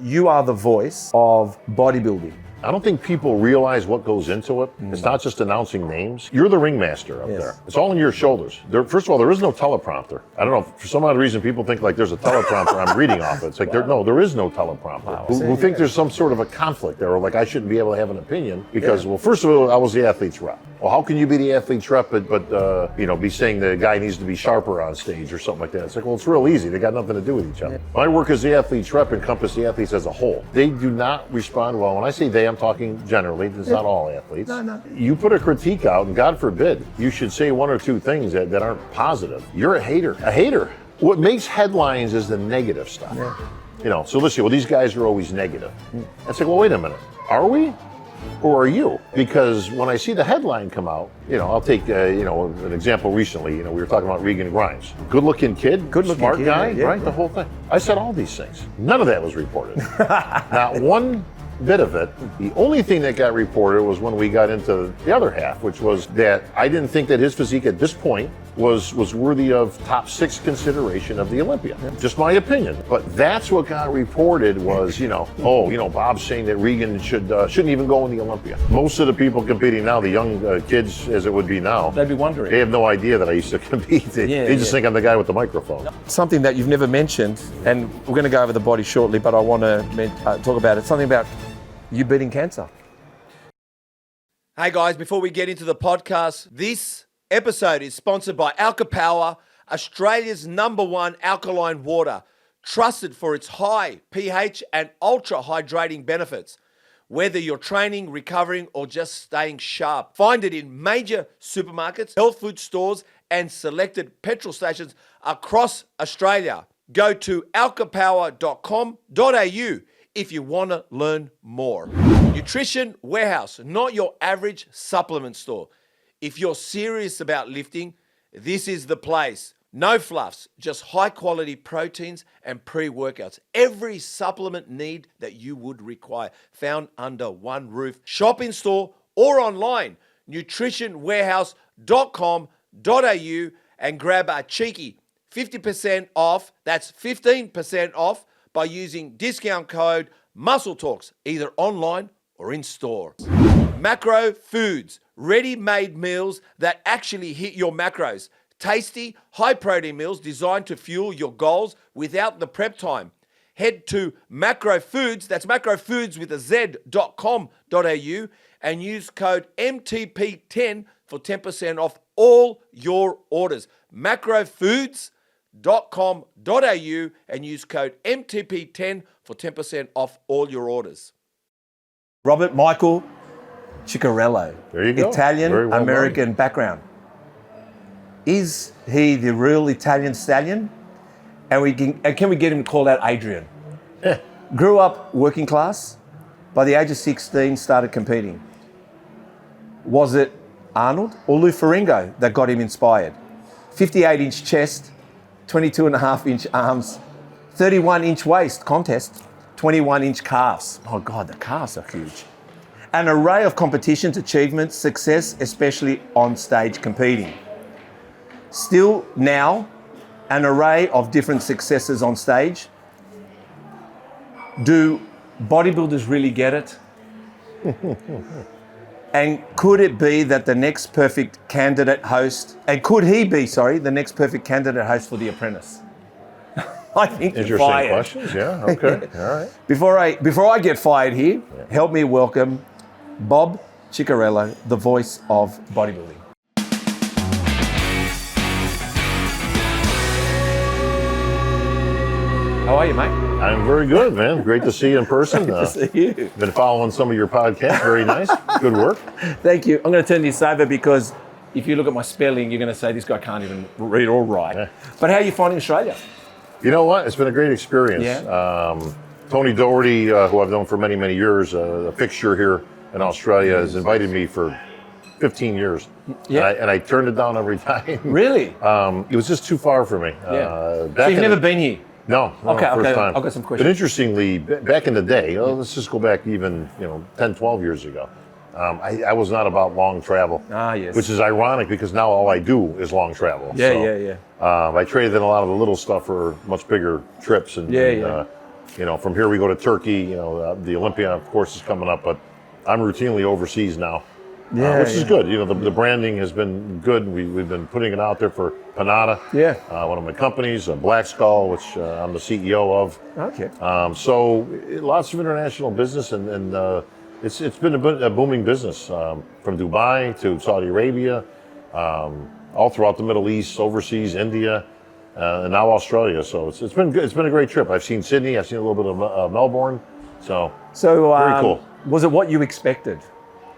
you are the voice of bodybuilding. I don't think people realize what goes into it. It's not just announcing names. You're the ringmaster up there. It's all on your shoulders. First of all, there is no teleprompter. I don't know, for some odd reason, people think like there's a teleprompter I'm reading off it. It's like, there is no teleprompter. Who think there's some sort of a conflict there, or like I shouldn't be able to have an opinion because, well, first of all, I was the athlete's rep. Well, how can you be the athlete's rep, but be saying the guy needs to be sharper on stage or something like that? It's like, well, it's real easy. They got nothing to do with each other. My work as the athlete's rep encompasses the athletes as a whole. They do not respond well. When I say they, I'm talking generally. It's not all athletes. No. You put a critique out, and God forbid, you should say one or two things that aren't positive. You're a hater. A hater. What makes headlines is the negative stuff. Yeah. So listen, well, these guys are always negative. It's like, well, wait a minute. Are we? Or are you? Because when I see the headline come out, I'll take an example recently. We were talking about Regan Grimes, good-looking kid, smart guy, right? The whole thing. I said all these things. None of that was reported. Not one bit of it. The only thing that got reported was when we got into the other half, which was that I didn't think that his physique at this point was worthy of top 6 consideration of the Olympia. Just my opinion. But that's what got reported was, Bob's saying that Regan shouldn't even go in the Olympia. Most of the people competing now, the young kids as it would be now, they'd be wondering. They have no idea that I used to compete. They just think I'm the guy with the microphone. Something that you've never mentioned, and we're going to go over the body shortly, but I want to talk about it. Something about you beating cancer. Hey guys, before we get into the podcast, this episode is sponsored by Alka Power, Australia's #1 alkaline water, trusted for its high pH and ultra hydrating benefits. Whether you're training, recovering, or just staying sharp, find it in major supermarkets, health food stores, and selected petrol stations across Australia. Go to alkapower.com.au if you want to learn more. Nutrition Warehouse, not your average supplement store. If you're serious about lifting, this is the place. No fluffs, just high quality proteins and pre-workouts. Every supplement need that you would require, found under one roof. Shop in store or online, nutritionwarehouse.com.au, and grab a cheeky 50% off, that's 15% off, by using discount code MUSCLETALKS, either online or in store. Macro Foods, ready-made meals that actually hit your macros. Tasty, high-protein meals designed to fuel your goals without the prep time. Head to Macro Foods, that's macrofoods with a Z.com.au, and use code MTP10 for 10% off all your orders. macrofoods.com.au and use code MTP10 for 10% off all your orders. Robert Michael Cicherillo. There you go. Italian, American background. Is he the real Italian stallion? And can we get him called out Adrian? Grew up working class. By the age of 16, started competing. Was it Arnold or Lou Ferrigno that got him inspired? 58-inch chest, 22.5-inch arms, 31-inch waist contest, 21-inch calves. Oh God, the calves are huge. An array of competitions, achievements, success, especially on stage competing. Still now, an array of different successes on stage. Do bodybuilders really get it? And could it be that the next perfect candidate host, and could he be, the next perfect candidate host for The Apprentice? I think interesting fired. Questions, yeah, okay, all right. Before I get fired here, help me welcome Bob Cicherillo, the voice of bodybuilding. How are you, mate? I'm very good, man. Great to see you in person. Good to see you. Been following some of your podcasts. Very nice. Good work. Thank you. I'm going to turn this over because if you look at my spelling, you're going to say this guy can't even read or write. Yeah. But how are you finding Australia? You know what? It's been a great experience. Yeah. Tony Doherty, who I've known for many, many years, a fixture here in Australia, has invited me for 15 years. Yeah. And I turned it down every time. Really? It was just too far for me. Yeah. So you've never been here? No, okay, first time. I've got some questions. But interestingly, back in the day, let's just go back even 10, 12 years ago, I was not about long travel. Yes. Which is ironic because now all I do is long travel. Yeah. I traded in a lot of the little stuff for much bigger trips. And From here we go to Turkey. The Olympia, of course, is coming up, but I'm routinely overseas now, which is good. The branding has been good. We've been putting it out there for Panada. Yeah. One of my companies, Black Skull, which I'm the CEO of. Okay. So lots of international business, and it's been a booming business from Dubai to Saudi Arabia, all throughout the Middle East, overseas, India, and now Australia. So it's been good. It's been a great trip. I've seen Sydney. I've seen a little bit of Melbourne. So very cool. Was it what you expected?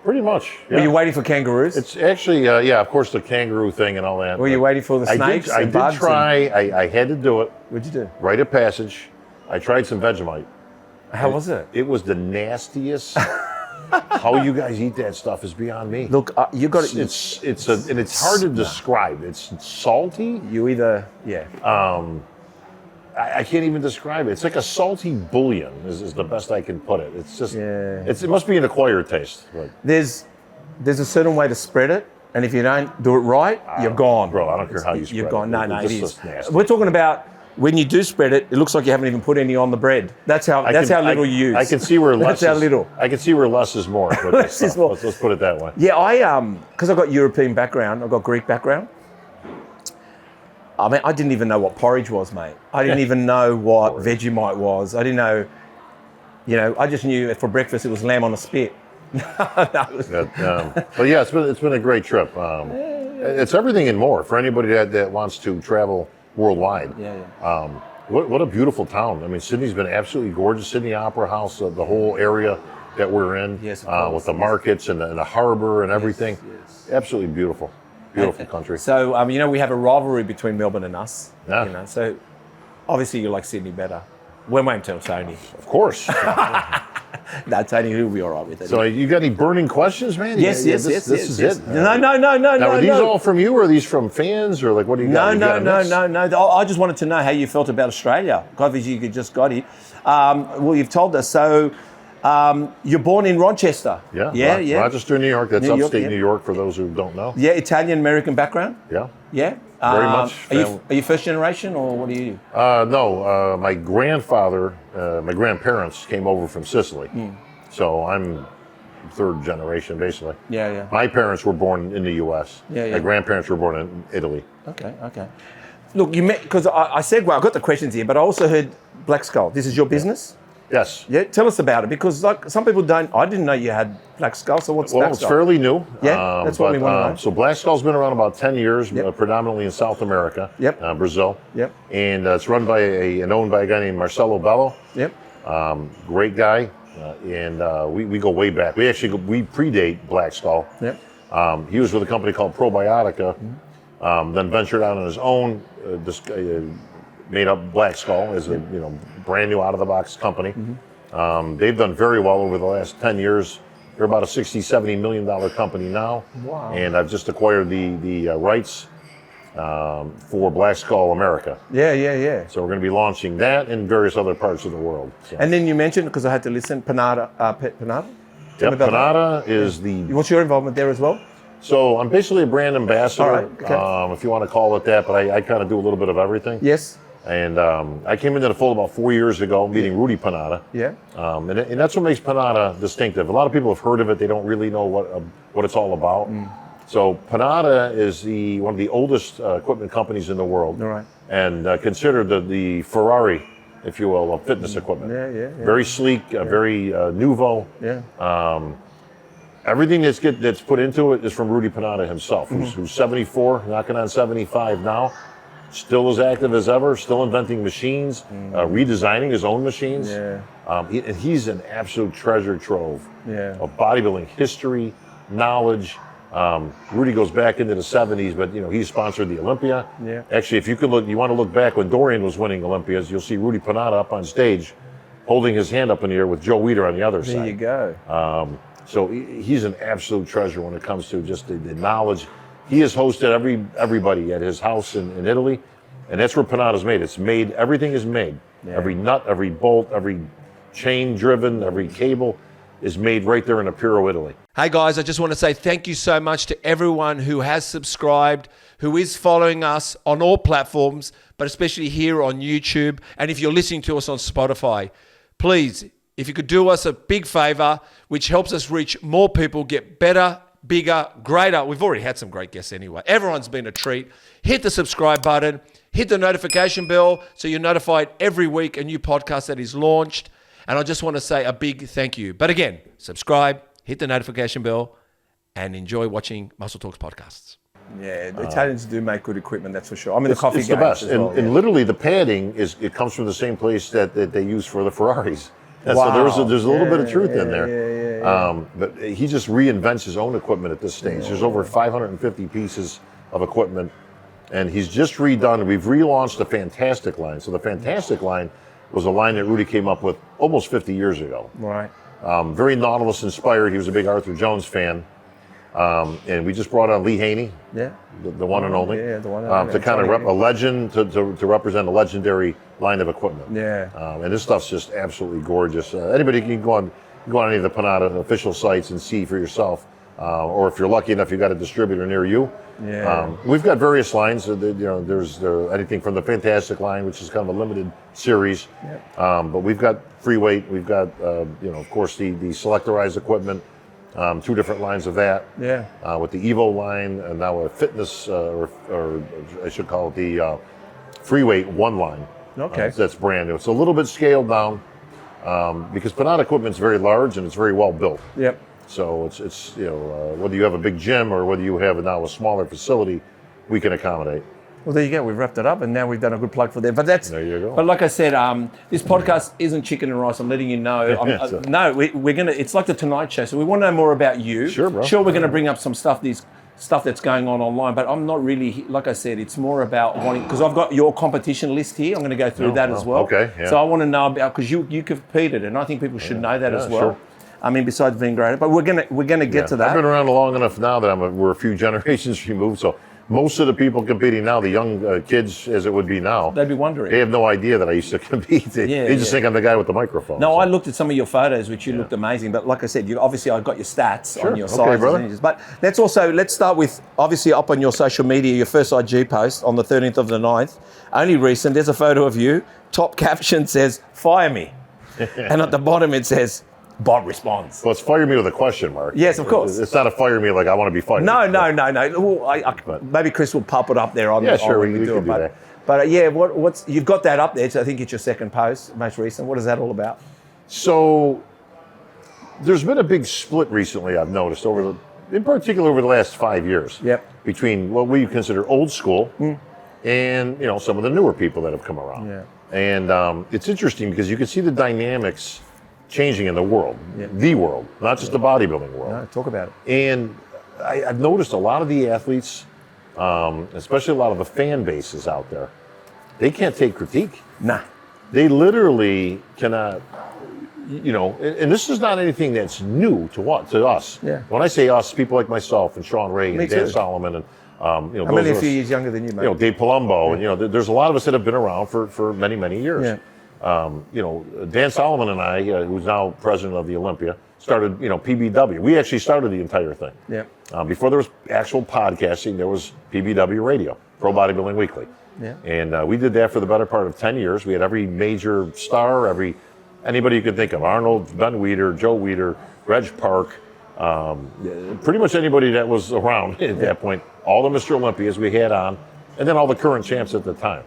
Pretty much. Yeah. Were you waiting for kangaroos? It's actually, of course, the kangaroo thing and all that. Were you waiting for the snakes? I did try. I had to do it. What'd you do? Rite of passage. I tried some Vegemite. How was it? It was the nastiest. How you guys eat that stuff is beyond me. Look, you got to. And it's hard to describe. It's salty. You either, I can't even describe it. It's like a salty bouillon is the best I can put it. It's just, it must be an acquired taste. But. There's a certain way to spread it, and if you don't do it right, you're gone. Bro, I don't care how you spread it. You're gone. No, it is. Nasty. We're talking about when you do spread it, it looks like you haven't even put any on the bread. That's how little you use. I can see where less that's how little. I can see where less is more. Less is more. Let's put it that way. Yeah, because I've got European background, I've got Greek background. I mean, I didn't even know what porridge was, mate. I didn't even know what Vegemite was. I didn't know, I just knew for breakfast it was lamb on a spit. But yeah, it's been a great trip. It's everything and more for anybody that wants to travel worldwide. What a beautiful town. I mean, Sydney's been absolutely gorgeous. Sydney Opera House, the whole area that we're in, with the markets and the harbor and everything. Yes. Absolutely beautiful. Beautiful country. So, we have a rivalry between Melbourne and us. Yeah. So, obviously, you like Sydney better. We won't tell Tony. Of course. No, Tony, he'll be all right with it. So, you got any burning questions, man? Yes. This is it. No. Now, are these all from you, or are these from fans, or what do you got? No. I just wanted to know how you felt about Australia. Obviously, you just got here. Well, you've told us. So, you're born in Rochester. Yeah. Rochester, New York. That's New York, upstate New York for those who don't know. Yeah, Italian-American background? Yeah. Yeah? Very much. Are you first generation, or what are you? No. My grandfather, my grandparents came over from Sicily. So I'm third generation, basically. Yeah. My parents were born in the U.S. My grandparents were born in Italy. Okay. Look, you met, because I said, well, I've got the questions here, but I also heard Black Skull. This is your business? Yes. Yeah, tell us about it, because some people don't. I didn't know you had Black Skull. So what's Black Skull? Well, it's fairly new. Yeah, that's what we want to know. So Black Skull's been around about 10 years, predominantly in South America, Brazil. And it's run by and owned by a guy named Marcelo Bello. Great guy, and we go way back. We predate Black Skull. He was with a company called Probiotica, then ventured out on his own. Made up Black Skull as a brand new out-of-the-box company. They've done very well over the last 10 years. They're about a $60-70 million company now. Wow. And I've just acquired the rights for Black Skull America. Yeah. So we're going to be launching that in various other parts of the world. So. And then you mentioned, because I had to listen, Panada. Panada? Panada is the... What's your involvement there as well? So I'm basically a brand ambassador, All right. Okay. if you want to call it that, but I kind of do a little bit of everything. Yes. And I came into the fold about 4 years ago, meeting Rudy Panada. And that's what makes Panada distinctive. A lot of people have heard of it; they don't really know what it's all about. So Panada is one of the oldest equipment companies in the world, and considered the Ferrari, if you will, of fitness equipment. Very sleek, very nouveau. Everything that's put into it is from Rudy Panada himself, who's 74, knocking on 75 now. Still as active as ever, still inventing machines, redesigning his own machines. He's an absolute treasure trove of bodybuilding history, knowledge. Rudy goes back into the 70s, but he sponsored the Olympia. Actually, if you want to look back when Dorian was winning Olympias, you'll see Rudy Panada up on stage, holding his hand up in the air with Joe Weider on the other side. There you go. So he's an absolute treasure when it comes to just the knowledge. He has hosted everybody at his house in Italy, and that's where Panada's made. Everything is made. Every nut, every bolt, every chain driven, every cable is made right there in Apiro, Italy. Hey guys, I just want to say thank you so much to everyone who has subscribed, who is following us on all platforms, but especially here on YouTube. And if you're listening to us on Spotify, please, if you could do us a big favor, which helps us reach more people, get better, bigger, greater. We've already had some great guests anyway. Everyone's been a treat. Hit the subscribe button. Hit the notification bell so you're notified every week a new podcast that is launched. And I just want to say a big thank you. But again, subscribe, hit the notification bell, and enjoy watching Muscle Talks podcasts. Yeah, the Italians do make good equipment, that's for sure. I mean, the coffee It's the games best. as well, And literally the padding, it comes from the same place that they use for the Ferraris. And Wow. so there's a little bit of truth in there. Yeah. But he just reinvents his own equipment at this stage. There's over 550 pieces of equipment, and he's just redone. We've relaunched the Fantastic line. So the Fantastic line was a line that Rudy came up with almost 50 years ago. Right. Very Nautilus inspired. He was a big Arthur Jones fan. And we just brought on Lee Haney, Yeah. the one and only, Yeah, the one and only. to kind of a legend, to represent a legendary line of equipment. Yeah. And this stuff's just absolutely gorgeous. Anybody can go on any of the Panada official sites and see for yourself. Or if you're lucky enough, you got a distributor near you. Yeah. We've got various lines. There's anything from the Fantastic line, which is kind of a limited series. Yep. But we've got free weight. We've got, of course, the selectorized equipment. 2 different lines of that. Yeah. With the Evo line, and now a fitness, or I should call it the free weight 1 line. Okay. That's brand new. It's a little bit scaled down because Panada equipment's very large and it's very well built. Yep. So it's whether you have a big gym or whether you have now a smaller facility, we can accommodate. Well, there you go. We've wrapped it up, and now we've done a good plug for them. But that's There you go. But like I said, this podcast isn't chicken and rice. I'm letting you know. No, we're gonna. It's like the Tonight Show. So we want to know more about you. Sure, bro. Sure, we're going to bring up some stuff. Stuff that's going on online. But I'm not really. Like I said, it's more about wanting, because I've got your competition list here. I'm going to go through that as well. Okay. Yeah. So I want to know about, because you competed, and I think people should know that as well. Sure. I mean, besides being great, but we're gonna get to that. I've been around long enough now that we're a few generations removed. So most of the people competing now, the young kids, as it would be now, They'd be wondering. they have no idea that I used to compete. They just think I'm the guy with the microphone. No, so. I looked at some of your photos, which you looked amazing. But like I said, obviously I got your stats on your Okay, sizes brother. and inches. But let's start with, obviously, up on your social media, your first IG post on the 13th of the 9th. Only recent, there's a photo of you. Top caption says, "Fire me." And at the bottom it says, "Bob responds." Well, it's fire me with a question mark. Yes, of course. It's not a fire me like I want to be fired. No. Well, maybe Chris will pop it up there on. Yeah, sure, when we do can it. do that. But yeah, what's you've got that up there? So I think it's your second post, most recent. What is that all about? So there's been a big split recently, I've noticed, in particular over the last 5 years. Yep. Between what we consider old school and some of the newer people that have come around. Yeah. And it's interesting because you can see the dynamics changing in the world, the world, not just the bodybuilding world. No, talk about it. And I've noticed a lot of the athletes, especially a lot of the fan bases out there, they can't take critique. Nah. They literally cannot, and this is not anything that's new to us. Yeah. When I say us, people like myself and Sean Ray Me and Dan too. Solomon and, I'm only a few years younger than you, mate. Dave Palumbo, and there's a lot of us that have been around for many, many years. Yeah. Dan Solomon and I, who's now president of the Olympia, started, PBW. We actually started the entire thing. Yeah. Before there was actual podcasting, there was PBW Radio, Pro Bodybuilding Weekly. Yeah. And we did that for the better part of 10 years. We had every major star, anybody you could think of, Arnold, Ben Weider, Joe Weider, Reg Park, pretty much anybody that was around at that point, all the Mr. Olympias we had on, and then all the current champs at the time.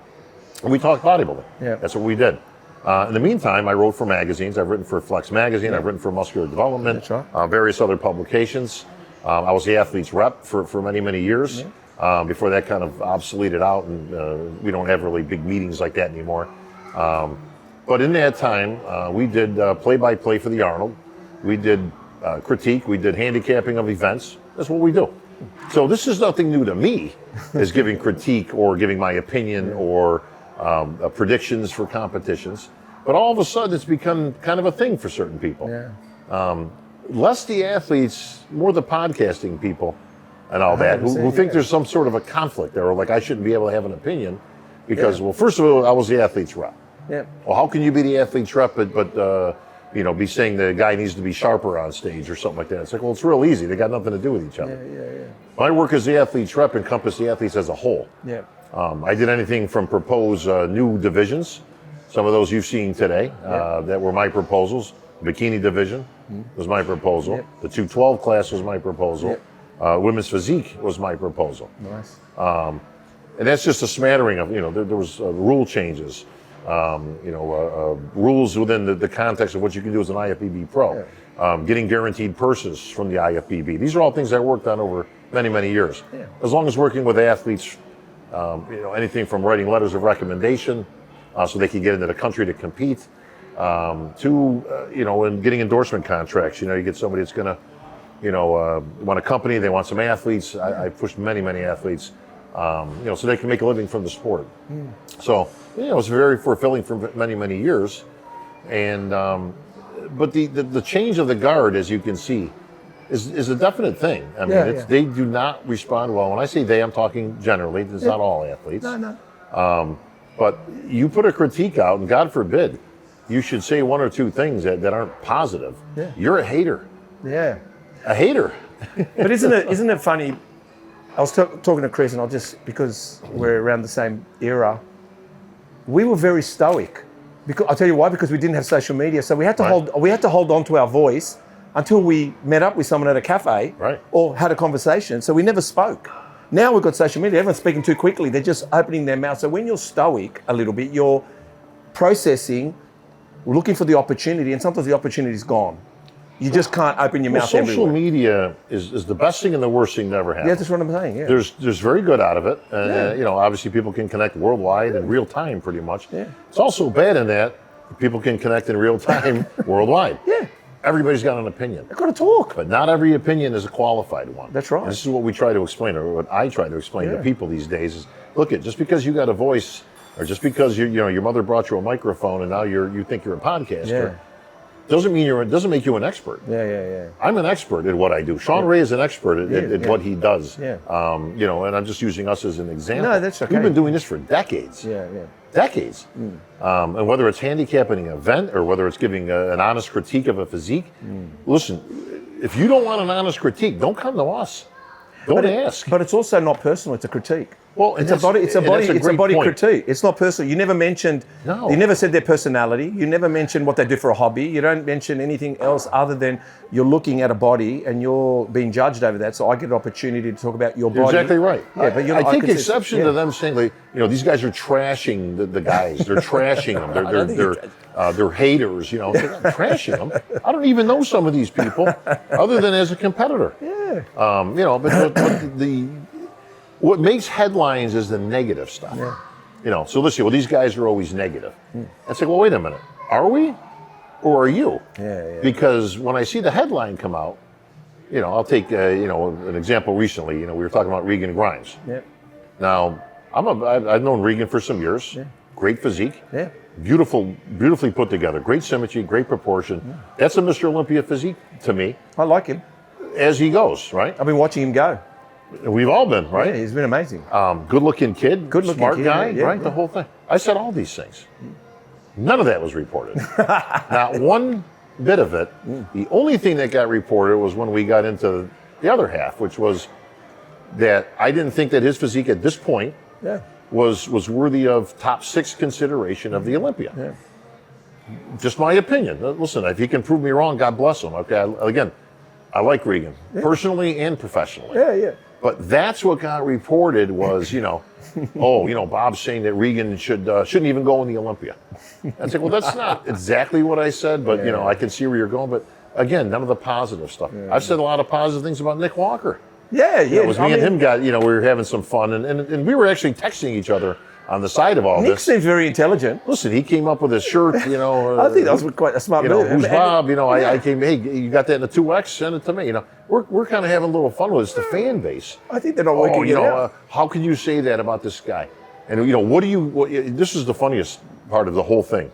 And we talked bodybuilding. Yeah. That's what we did. In the meantime, I wrote for magazines. I've written for Flex Magazine. I've written for Muscular Development. That's right. Various other publications. I was the athlete's rep for many, many years. Before that kind of obsoleted out, and we don't have really big meetings like that anymore. But in that time, we did play-by-play for the Arnold. We did critique. We did handicapping of events. That's what we do. So this is nothing new to me, is giving critique or giving my opinion or predictions for competitions. But all of a sudden, it's become kind of a thing for certain people. Yeah. Less the athletes, more the podcasting people and all that, who think there's some sort of a conflict there, or like I shouldn't be able to have an opinion because, well, first of all, I was the athlete's rep. Yeah. Well, how can you be the athlete's rep, but be saying the guy needs to be sharper on stage or something like that? It's like, well, it's real easy. They got nothing to do with each other. Yeah. My work as the athlete's rep encompassed the athletes as a whole. Yeah. I did anything from propose new divisions Some of those you've seen today that were my proposals. Bikini division was my proposal. Yep. The 212 class was my proposal. Yep. Women's physique was my proposal. Nice. And that's just a smattering of, there was rule changes, rules within the context of what you can do as an IFBB pro, getting guaranteed purses from the IFBB. These are all things I worked on over many, many years. Yeah. As long as working with athletes, anything from writing letters of recommendation so they can get into the country to compete, and getting endorsement contracts. You get somebody that's going to, want a company, they want some athletes. I pushed many, many athletes, so they can make a living from the sport. So, it was very fulfilling for many, many years. And, but the change of the guard, as you can see, is a definite thing. I mean, they do not respond well. When I say they, I'm talking generally. It's not all athletes. No. But you put a critique out, and God forbid, you should say one or two things that aren't positive. Yeah. You're a hater. Yeah. A hater. But isn't it funny? I was talking to Chris, and because we're around the same era, we were very stoic. Because I'll tell you why. Because we didn't have social media, so we had to hold on to our voice until we met up with someone at a cafe, or had a conversation. So we never spoke. Now we've got social media. Everyone's speaking too quickly. They're just opening their mouth. So when you're stoic a little bit, you're processing, looking for the opportunity, and sometimes the opportunity's gone. You just can't open your mouth social everywhere. media is the best thing and the worst thing that ever happened. Yeah, that's what I'm saying. Yeah. There's very good out of it. Obviously people can connect worldwide in real time pretty much. Yeah. It's also bad in that people can connect in real time worldwide. Yeah. Everybody's got an opinion. They've got to talk. But not every opinion is a qualified one. That's right. And this is what we try to explain, or what I try to explain to people these days is, look, just because you got a voice, or just because your mother brought you a microphone and now you think you're a podcaster, doesn't make you an expert. Yeah. I'm an expert at what I do. Sean Ray is an expert at what he does. Yeah. And I'm just using us as an example. No, that's okay. We've been doing this for decades. Yeah. Decades. And whether it's handicapping an event or whether it's giving an honest critique of a physique, listen, if you don't want an honest critique, don't come to us. Don't ask. But it's also not personal. It's a critique. Well, it's a body critique. It's not personal. You never mentioned. No. You never said their personality. You never mentioned what they do for a hobby. You don't mention anything else other than you're looking at a body and you're being judged over that. So I get an opportunity to talk about your body. You're exactly right. Yeah, but I take exception to them saying, like, these guys are trashing the guys. They're trashing them. They're haters. They're not trashing them. I don't even know some of these people, other than as a competitor. Yeah. But what makes headlines is the negative stuff. Yeah. So let's see. Well, these guys are always negative. It's like, well, wait a minute. Are we, or are you? Yeah. Because when I see the headline come out, I'll take an example recently. We were talking about Regan Grimes. Yeah. Now, I've known Regan for some years. Yeah. Great physique. Yeah. Beautifully put together. Great symmetry. Great proportion. That's a Mr. Olympia physique to me. I like him. As he goes, right? I've been watching him go. We've all been, right? Yeah, he's been amazing. Good-looking kid, smart kid, guy, yeah, right? yeah. The whole thing. I said all these things. None of that was reported. Not one bit of it. The only thing that got reported was when we got into the other half, which was that I didn't think that his physique at this point was worthy of top 6 consideration of the Olympia. Yeah. Just my opinion. Listen, if he can prove me wrong, God bless him. Okay, again, I like Regan, personally and professionally. Yeah. But that's what got reported was, Bob's saying that Regan shouldn't even go in the Olympia. I said, well, that's not exactly what I said, but I can see where you're going. But again, none of the positive stuff. I've said a lot of positive things about Nick Walker. Yeah. It was me and him we were having some fun, and we were actually texting each other on the side of all Nick this. seems very intelligent. Listen, he came up with his shirt, I think that was quite a smart move. Who's Bob? I came, hey, you got that in the 2X? Send it to me. We're kind of having a little fun with it. It's the fan base. I think they're not working it out. How can you say that about this guy? And, this is the funniest part of the whole thing.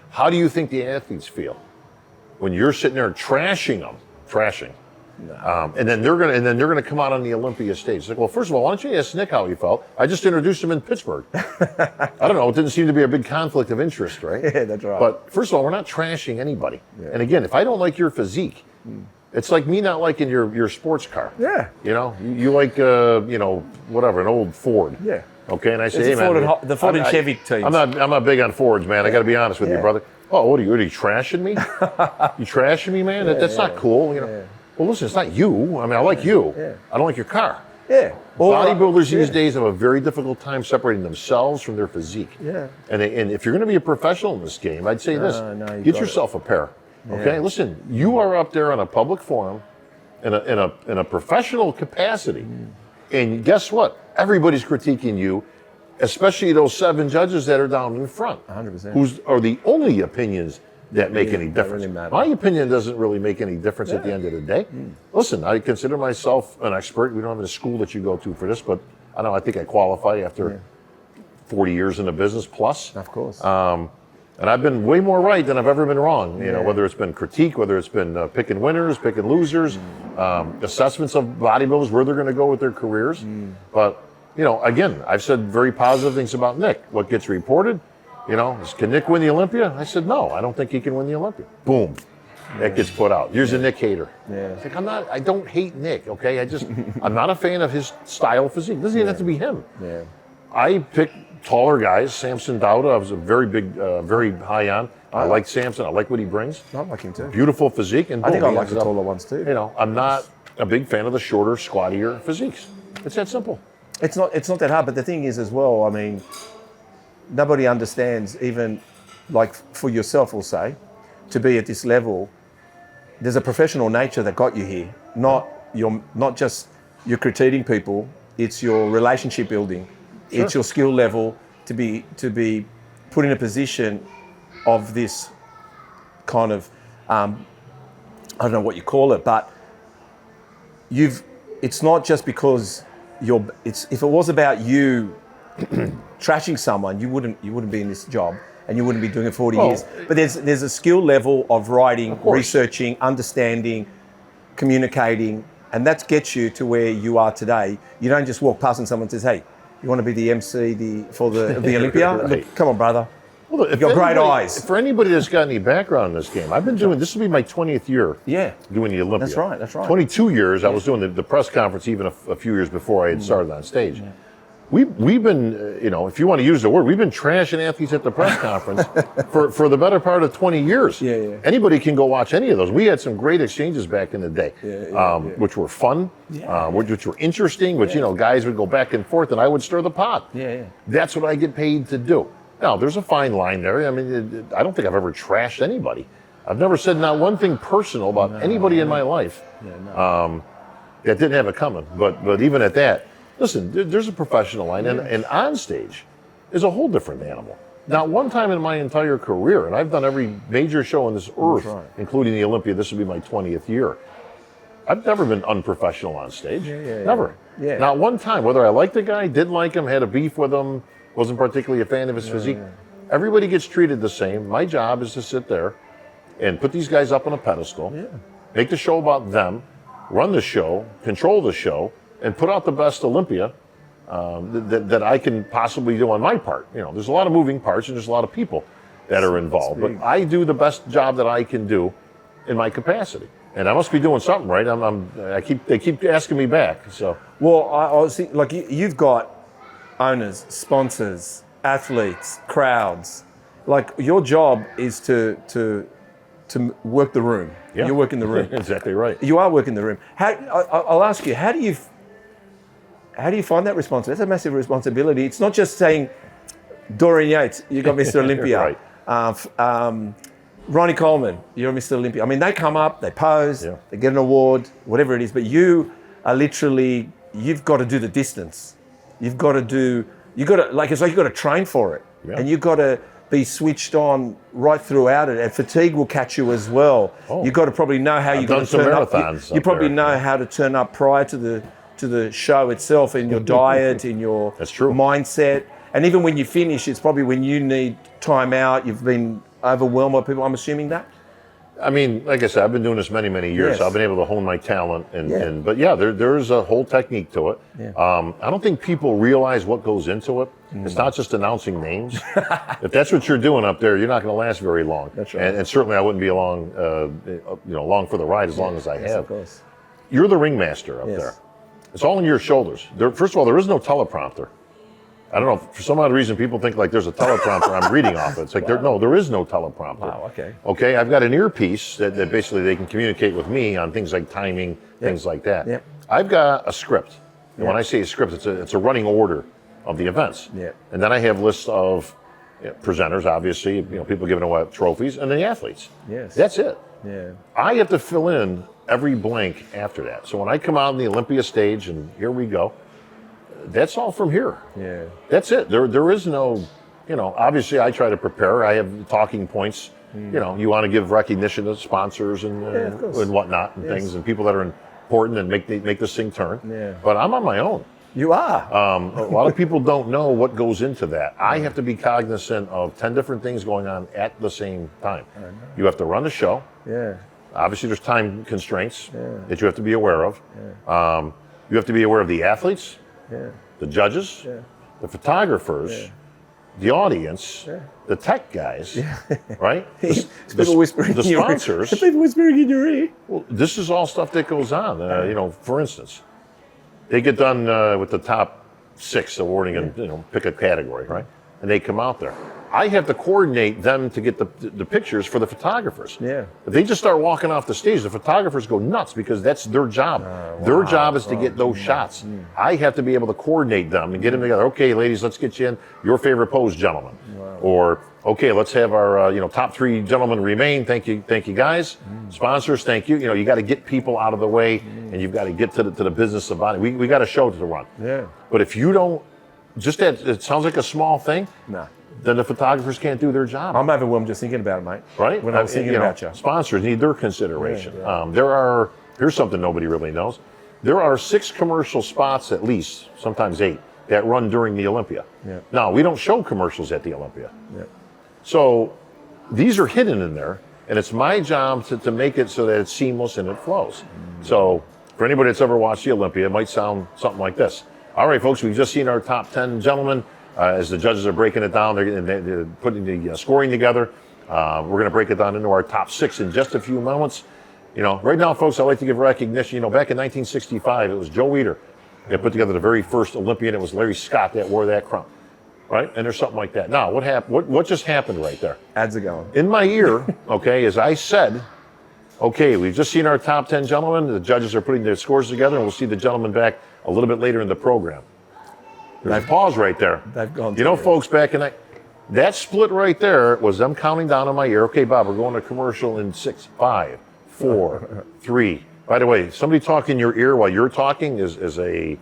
How do you think the athletes feel when you're sitting there trashing them? And then they're gonna come out on the Olympia stage. It's like, well, first of all, why don't you ask Nick how he felt? I just introduced him in Pittsburgh. I don't know. It didn't seem to be a big conflict of interest, right? Yeah, that's right. But first of all, we're not trashing anybody. Yeah. And again, if I don't like your physique, It's like me not liking your sports car. Yeah. You know, you like, you know, whatever, an old Ford. Yeah. Okay, and I say, It's hey, man. the Ford and Chevy teams. I'm not big on Fords, man. I got to be honest with you, brother. Oh, what are you trashing me? You trashing me, man? That's not cool, you know. Yeah. Well, listen, it's not you. I mean, I like you. Yeah. I don't like your car. Yeah. Bodybuilders these days have a very difficult time separating themselves from their physique. Yeah. And if you're going to be a professional in this game, I'd say this: get yourself a pair. Okay, listen, you are up there on a public forum, in a professional capacity, and guess what? Everybody's critiquing you, especially those 7 judges that are down in front, 100%. who are the only opinions that make any difference. really matter. My opinion doesn't really make any difference at the end of the day. Listen, I consider myself an expert. We don't have a school that you go to for this, but I think I qualify after 40 years in the business plus. Of course. And I've been way more right than I've ever been wrong. You know, whether it's been critique, whether it's been picking winners, picking losers, assessments of bodybuilders, where they're going to go with their careers. But, you know, again, I've said very positive things about Nick. What gets reported, you know, is, can Nick win the Olympia? I said, no, I don't think he can win the Olympia. Boom. That gets put out. Here's a Nick hater. It's like, I don't hate Nick, okay? I'm not a fan of his style of physique. It doesn't even have to be him. I pick taller guys. Samson Dauda, I was a very big, very high on. I like Samson. I like what he brings. I like him too. Beautiful physique. And I think boom, I like the taller ones too. You know, I'm not a big fan of the shorter, squattier physiques. It's that simple. It's not that hard, but the thing is as well, I mean, nobody understands, even like for yourself, we'll say, to be at this level, there's a professional nature that got you here. Not just you're critiquing people, it's your relationship building. Sure. It's your skill level to be put in a position of this kind of, I don't know what you call it, but it's not just because if it was about you trashing someone, you wouldn't be in this job and you wouldn't be doing it 40 years. But there's a skill level of writing, researching, understanding, communicating, and that gets you to where you are today. You don't just walk past and someone says, hey, you want to be the MC for the Olympia? Right. Look, come on, brother. Well, You've got great eyes. For anybody that's got any background in this game, I've been doing, this will be my 20th year doing the Olympia. That's right. 22 years, I was doing the press conference even a few years before I had started on stage. We've been, you know, if you want to use the word, we've been trashing athletes at the press conference for the better part of 20 years. Anybody can go watch any of those. We had some great exchanges back in the day, which were fun, which were interesting, which, you know, guys would go back and forth and I would stir the pot. That's what I get paid to do. Now, there's a fine line there. I mean, I don't think I've ever trashed anybody. I've never said not one thing personal about anybody in my life that didn't have it coming. But even at that, listen, there's a professional line, and on stage is a whole different animal. Not one time in my entire career, and I've done every major show on this earth, including the Olympia. This will be my 20th year. I've never been unprofessional on stage. Never. Not one time. Whether I liked the guy, didn't like him, had a beef with him, wasn't particularly a fan of his physique. Everybody gets treated the same. My job is to sit there and put these guys up on a pedestal, make the show about them, run the show, control the show, and put out the best Olympia that I can possibly do on my part. You know, there's a lot of moving parts and there's a lot of people that are involved, but I do the best job that I can do in my capacity. And I must be doing something right. They keep asking me back. So, well, I was thinking, like you've got owners, sponsors, athletes, crowds. Like your job is to work the room. You're working the room. Exactly right. You are working the room. I'll ask you, how do you find that responsibility? That's a massive responsibility. It's not just saying, Dorian Yates, you got Mr. Olympia. Ronnie Coleman, you're Mr. Olympia. I mean, they come up, they pose, they get an award, whatever it is, but you are literally, you've got to do the distance. It's like you've got to train for it. And you've got to be switched on right throughout it. And fatigue will catch you as well. You've got to probably know how you're going to turn up. You probably know how to turn up prior to the show itself, in your diet, in your mindset. And even when you finish, it's probably when you need time out, you've been overwhelmed by people. I'm assuming that? I mean, like I said, I've been doing this many, many years. Yes. So I've been able to hone my talent, but yeah, there's a whole technique to it. Yeah. I don't think people realize what goes into it. It's not just announcing names. If that's what you're doing up there, you're not going to last very long. That's right. And certainly, I wouldn't be along, along for the ride as long as I Yes, have. of course. You're the ringmaster up Yes. there. It's all on your shoulders. First of all, there is no teleprompter. I don't know, for some odd reason, people think like there's a teleprompter I'm reading off it. It's like, there is no teleprompter. Wow, okay. Okay, I've got an earpiece that basically they can communicate with me on things like timing, things like that. Yep. I've got a script. And when I say a script, it's a running order of the events. Yep. And then I have lists of presenters, obviously, people giving away trophies, and then the athletes. Yes. That's it. Yeah. I have to fill in every blank after that. So when I come out on the Olympia stage, and here we go, that's all from here. Yeah. That's it. There is no, obviously I try to prepare. I have talking points. You want to give recognition to sponsors and whatnot and things and people that are important and make this thing turn. Yeah. But I'm on my own. You are. A lot of people don't know what goes into that. I have to be cognizant of 10 different things going on at the same time. You have to run the show. Yeah. Obviously, there's time constraints that you have to be aware of. You have to be aware of the athletes, the judges, the photographers, the audience, the tech guys, right? People whispering the in your ear. sponsors. People whispering in your ear. Well, this is all stuff that goes on. For instance, they get done with the top 6 awarding and pick a category, right? And they come out there. I have to coordinate them to get the pictures for the photographers. Yeah. If they just start walking off the stage, the photographers go nuts because that's their job. Their job is to get those shots. I have to be able to coordinate them and get them together. Okay, ladies, let's get you in your favorite pose, gentlemen. Or okay, let's have our top 3 gentlemen remain. Thank you, guys. Sponsors, thank you. You got to get people out of the way, and you've got to get to the business of body. We got a show to run. Yeah. But if you don't, just that, it sounds like a small thing. No. Then the photographers can't do their job. I'm overwhelmed just thinking about it, mate. Right? When I'm thinking about you. Sponsors need their consideration. Here's something nobody really knows. There are 6 commercial spots at least, sometimes 8, that run during the Olympia. Yeah. Now, we don't show commercials at the Olympia. Yeah. So these are hidden in there, and it's my job to make it so that it's seamless and it flows. So for anybody that's ever watched the Olympia, it might sound something like this. All right, folks, we've just seen our top 10 gentlemen. As the judges are breaking it down, they're putting the scoring together. We're going to break it down into our top 6 in just a few moments. Right now, folks, I'd like to give recognition. Back in 1965, it was Joe Weider that put together the very first Olympian. It was Larry Scott that wore that crown, right? And there's something like that. Now, what happened? What just happened right there? Ads are going. In my ear, okay, as I said, okay, we've just seen our top 10 gentlemen. The judges are putting their scores together, and we'll see the gentlemen back a little bit later in the program. There's a pause right there. They've gone. Folks, back in that split right there was them counting down in my ear. Okay, Bob, we're going to commercial in 6, 5, 4, 3. By the way, somebody talking in your ear while you're talking is a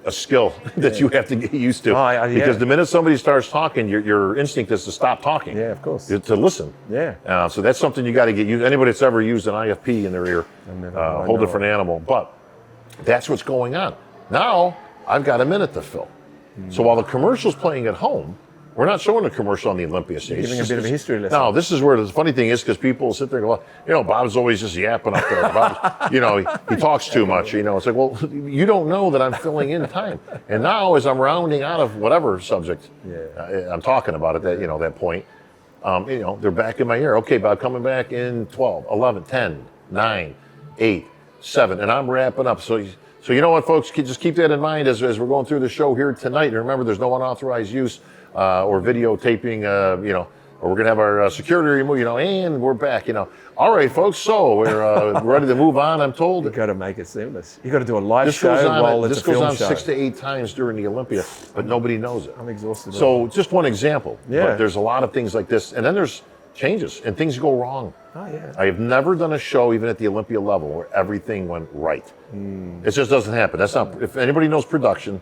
skill that you have to get used to. Because the minute somebody starts talking, your instinct is to stop talking. Yeah, of course. To listen. Yeah. So that's something you got to get used. Anybody that's ever used an IFP in their ear, whole different animal. But that's what's going on. Now, I've got a minute to fill. So while the commercial's playing at home, we're not showing the commercial on the Olympia stage. Giving a bit of a history lesson. No, this is where the funny thing is because people sit there and go, Bob's always just yapping up there. Bob's, he talks too much. It's like, well, you don't know that I'm filling in time. And now as I'm rounding out of whatever subject I'm talking about at that point, they're back in my ear. Okay, Bob, coming back in 12, 11, 10, 9, 8, 7. And I'm wrapping up. So you know what, folks? Just keep that in mind as we're going through the show here tonight. And remember, there's no unauthorized use or videotaping, or we're going to have our security removed, and we're back, All right, folks, so we're ready to move on, I'm told. You've got to make it seamless. You've got to do a live show while it's a film show. This goes on 6 to 8 times during the Olympia, but nobody knows it. I'm exhausted. So just one example. Yeah. But there's a lot of things like this. And then there's changes, and things go wrong. Oh, yeah. I have never done a show, even at the Olympia level, where everything went right. It just doesn't happen. That's not. If anybody knows production,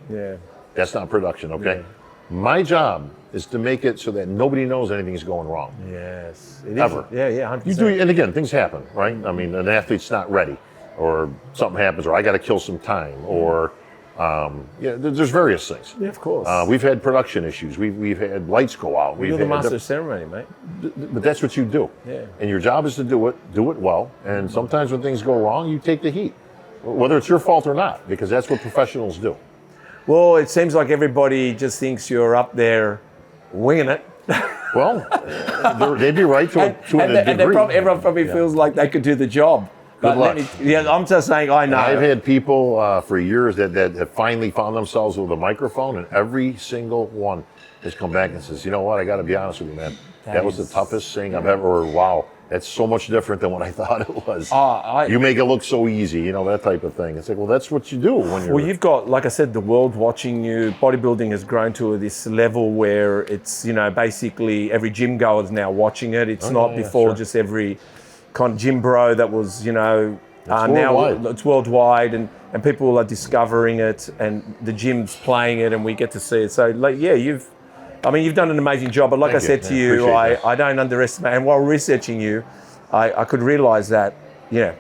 that's not production. Okay. Yeah. My job is to make it so that nobody knows anything's going wrong. Yes. Ever. Yeah, 100%. You do, and again, things happen, right? I mean, an athlete's not ready, or something happens, or I got to kill some time, or There's various things. Yeah, of course. We've had production issues. We've had lights go out. You're the master of ceremony, mate. But that's what you do. Yeah. And your job is to do it well. And sometimes when things go wrong, you take the heat, whether it's your fault or not, because that's what professionals do. Well, it seems like everybody just thinks you're up there winging it. Well, they'd be right to a degree. Everyone probably feels like they could do the job. Good luck. I'm just saying, I know. I've had people for years that have finally found themselves with a microphone, and every single one has come back and says, you know what, I got to be honest with you, man. That was the toughest thing I've ever, or wow, that's so much different than what I thought it was. You make it look so easy, that type of thing. It's like, well, that's what you do when you're... Well, you've got, like I said, the world watching you. Bodybuilding has grown to this level where it's, basically every gym goer is now watching it. It's not before just every kind of gym bro that was, now it's worldwide and people are discovering it and the gym's playing it and we get to see it. So, you've done an amazing job. But like I said to you, I don't underestimate. And while researching you, I could realise that, I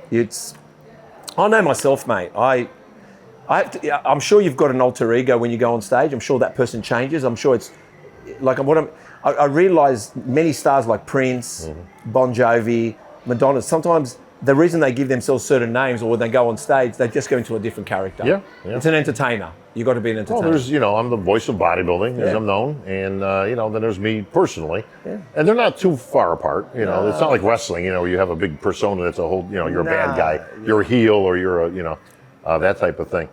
know myself, mate. I'm sure you've got an alter ego when you go on stage. I'm sure that person changes. I'm sure it's like I realise many stars like Prince, Bon Jovi, Madonna, sometimes the reason they give themselves certain names or when they go on stage, they just go into a different character. Yeah. It's an entertainer. You've got to be an entertainer. Well, there's, I'm the voice of bodybuilding, as I'm known. And, then there's me personally. Yeah. And they're not too far apart. It's not like wrestling, where you have a big persona that's a whole, you're a bad guy. You're a heel or you're a, that type of thing.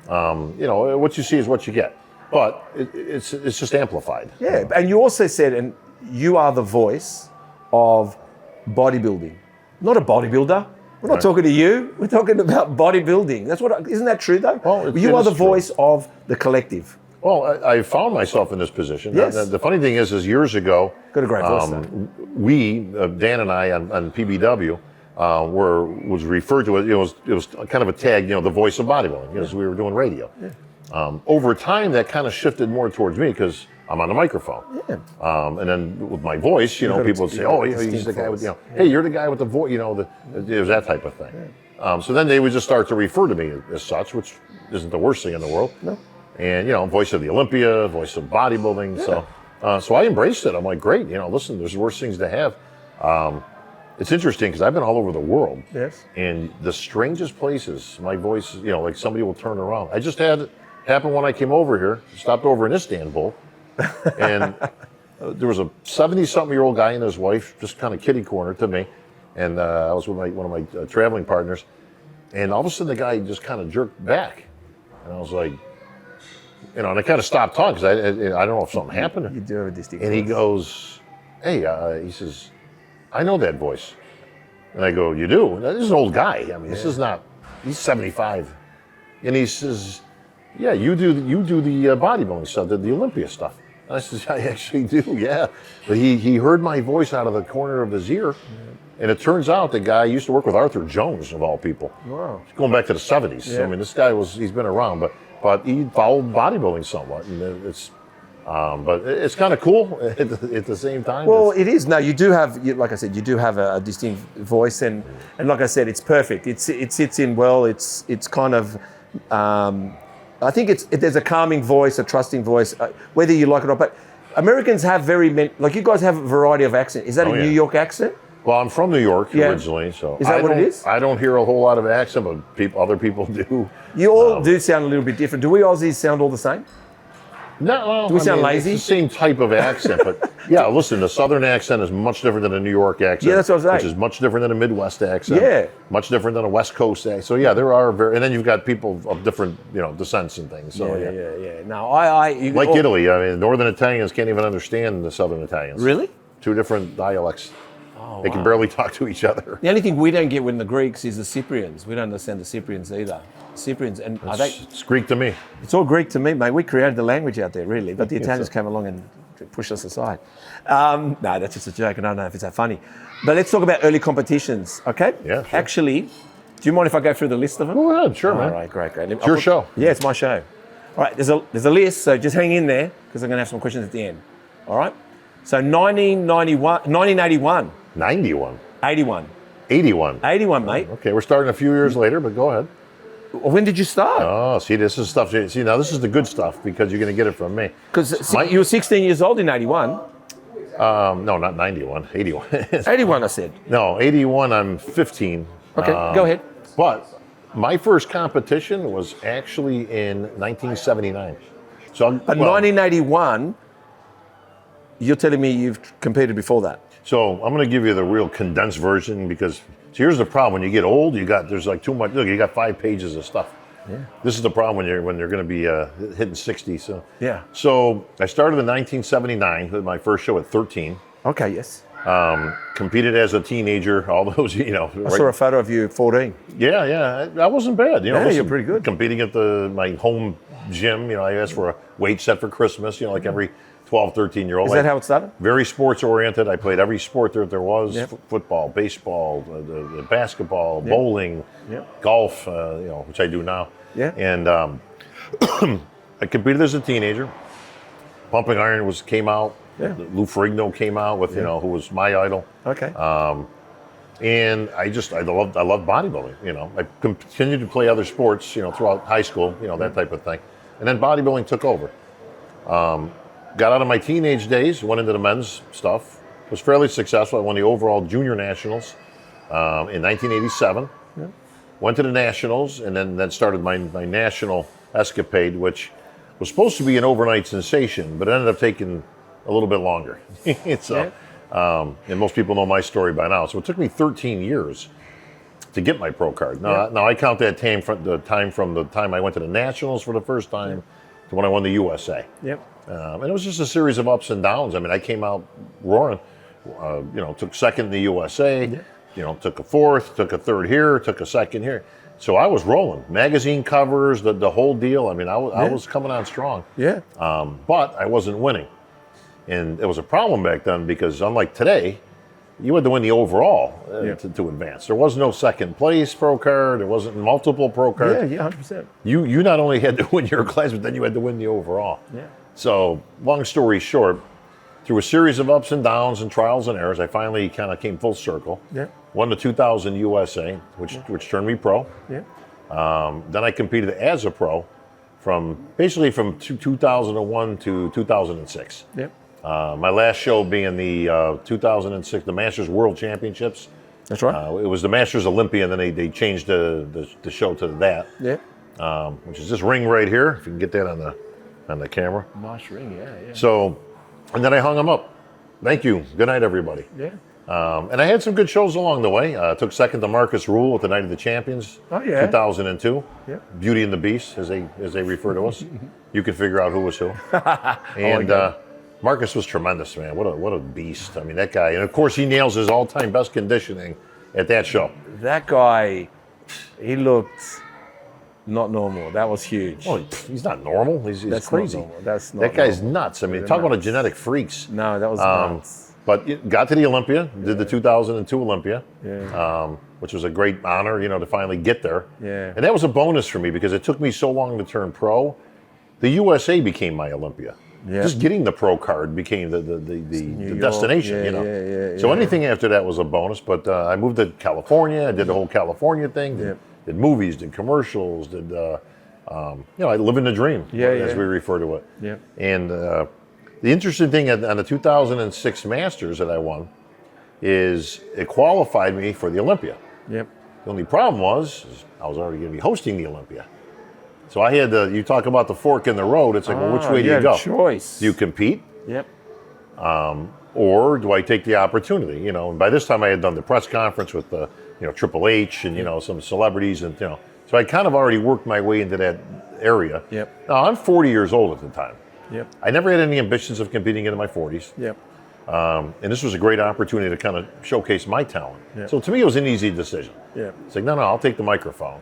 What you see is what you get. But it's just amplified. Yeah. And you also said, and you are the voice of bodybuilding. Not a bodybuilder. We're not talking to you. We're talking about bodybuilding. Isn't that true though? Well, you are the voice of the collective. Well, I found myself in this position. Yes. The funny thing is years ago, got a great voice. Dan and I on PBW was referred to as it was kind of a tag, the voice of bodybuilding, because we were doing radio. Yeah. Over time, that kind of shifted more towards me because I'm on the microphone. Yeah. And then with my voice, people would say, "Oh, he's the guy with hey, you're the guy with the voice." It was that type of thing. Yeah. So then they would just start to refer to me as such, which isn't the worst thing in the world. No. And voice of the Olympia, voice of bodybuilding. Yeah. So I embraced it. I'm like, great. Listen, there's worse things to have. It's interesting because I've been all over the world. Yes. And the strangest places, my voice, like somebody will turn around. I just had it happen when I came over here. Stopped over in Istanbul. And there was a 70-something-year-old guy and his wife just kind of kitty corner to me. And I was with one of my traveling partners. And all of a sudden, the guy just kind of jerked back. And I was like, and I kind of stopped talking because I don't know if something happened. You do have a distinct voice. And he goes, hey, he says, I know that voice. And I go, you do? This is an old guy. This is not, he's 75. And he says, yeah, you do the bodybuilding stuff, the Olympia stuff. And I said, I actually do, yeah. But he heard my voice out of the corner of his ear. And it turns out the guy used to work with Arthur Jones, of all people. Wow. Going back to the 70s. Yeah. This guy he's been around, but he followed bodybuilding somewhat. And but it's kind of cool at the same time. Well, it is. No, you do have, like I said, you do have a distinct voice. And like I said, it's perfect. It sits in well. It's kind of... I think there's a calming voice, a trusting voice, whether you like it or not. But Americans have like you guys have a variety of accent. Is that a New York accent? Well, I'm from New York originally, so is that what it is? I don't hear a whole lot of accent, but other people do. You all do sound a little bit different. Do we Aussies sound all the same? No, do we sound lazy? It's the same type of accent, but yeah, listen, the Southern accent is much different than a New York accent. Yeah, that's what I was saying. Which is much different than a Midwest accent. Yeah. Much different than a West Coast accent. So yeah, there are and then you've got people of different, descents and things. So yeah. No, like Italy, Northern Italians can't even understand the Southern Italians. Really? Two different dialects. Oh, they can barely talk to each other. The only thing we don't get with the Greeks is the Cyprians. We don't understand the Cyprians either. Cyprians, and it's Greek to me. It's all Greek to me, mate. We created the language out there, really, but the Italians came along and pushed us aside. No, that's just a joke. I don't know if it's that funny. But let's talk about early competitions, okay? Yeah, sure. Actually, do you mind if I go through the list of them? Go ahead, sure, man. All right, great. It's your show. Yeah, it's my show. All right, there's a list, so just hang in there because I'm going to have some questions at the end. All right? So 1981. 91. 81. 81. 81, mate. Okay, we're starting a few years later, but go ahead. When did you start? Oh, see, this is stuff. See, now this is the good stuff because you're going to get it from me. Because you were 16 years old in 81. No, not 91, 81. 81, I said. No, 81, I'm 15. Okay, go ahead. But my first competition was actually in 1979. So, But 1981, you're telling me you've competed before that. So I'm going to give you the real condensed version because here's the problem: when you get old, there's like too much. Look, you got 5 pages of stuff. Yeah. This is the problem when you're going to be hitting 60. So Yeah. So I started in 1979 with my first show at 13. Okay, yes. Competed as a teenager. All those, I saw a photo of you at 14. Yeah, I wasn't bad. You're pretty good. Competing at my home gym. I asked for a weight set for Christmas. Like every 12, 13-year-old. Is that how it started? Very sports oriented. I played every sport there was: Yep. football, baseball, the basketball, bowling, golf. Which I do now. Yeah. And I competed as a teenager. Pumping Iron came out. Yeah. Lou Ferrigno came out with who was my idol. Okay. And I loved bodybuilding. I continued to play other sports. Throughout high school. That type of thing. And then bodybuilding took over. Got out of my teenage days, went into the men's stuff. Was fairly successful. I won the overall junior nationals in 1987. Yeah. Went to the nationals, and then started my national escapade, which was supposed to be an overnight sensation, but it ended up taking a little bit longer. And most people know my story by now. So it took me 13 years to get my pro card. Now I count that time from the time I went to the nationals for the first time to when I won the USA. Yep. And it was just a series of ups and downs. I mean, I came out roaring. Took second in the USA. Took a fourth, took a third here, took a second here. So I was rolling. Magazine covers, the whole deal. I mean, I was coming on strong. Yeah. But I wasn't winning. And it was a problem back then because unlike today, you had to win the overall to advance. There was no second place pro card. There wasn't multiple pro cards. Yeah, 100%. You not only had to win your class, but then you had to win the overall. Yeah. So long story short, through a series of ups and downs and trials and errors, I finally kind of came full circle. Yeah. Won the 2000 USA, which turned me pro. Yeah. Then I competed as a pro from 2001 to 2006. Yep. My last show being the 2006, the Masters World Championships. That's right. It was the Masters Olympia, and then they changed the show to that. Yeah. Which is this ring right here. If you can get that on the camera. Nice ring, yeah. So, and then I hung them up. Thank you. Good night, everybody. Yeah. And I had some good shows along the way. Took second to Marcus Rule at the Night of the Champions. Oh, yeah. 2002. Yeah. Beauty and the Beast, as they refer to us. You can figure out who was who. And Marcus was tremendous, man. What a beast. I mean, that guy. And of course, he nails his all-time best conditioning at that show. That guy, he looked not normal. That was huge. Oh, he's not normal. He's That's crazy. Not normal. That's not That guy's normal. nuts. I mean, They're talk about a nuts. genetic freaks. No, that was nuts. But got to the Olympia, did the 2002 Olympia, Yeah. which was a great honor, to finally get there. Yeah. And that was a bonus for me because it took me so long to turn pro. The USA became my Olympia. Yeah. Just getting the pro card became the York. destination, Yeah, yeah, So yeah. anything after that was a bonus. But I moved to California. I did the whole California thing. Did movies, did commercials, did I live in the dream, as we refer to it. Yeah. And the interesting thing on the 2006 Masters that I won is it qualified me for the Olympia. Yep. The only problem was I was already going to be hosting the Olympia. So I had you talk about the fork in the road. It's like, well, which way do you go? Choice. Do you compete? Yep. Or do I take the opportunity? And by this time I had done the press conference with the, Triple H and, some celebrities and, so I kind of already worked my way into that area. Yep. Now I'm 40 years old at the time. Yep. I never had any ambitions of competing into my 40s. Yep. And this was a great opportunity to kind of showcase my talent. Yep. So to me, it was an easy decision. Yep. It's like, no, I'll take the microphone,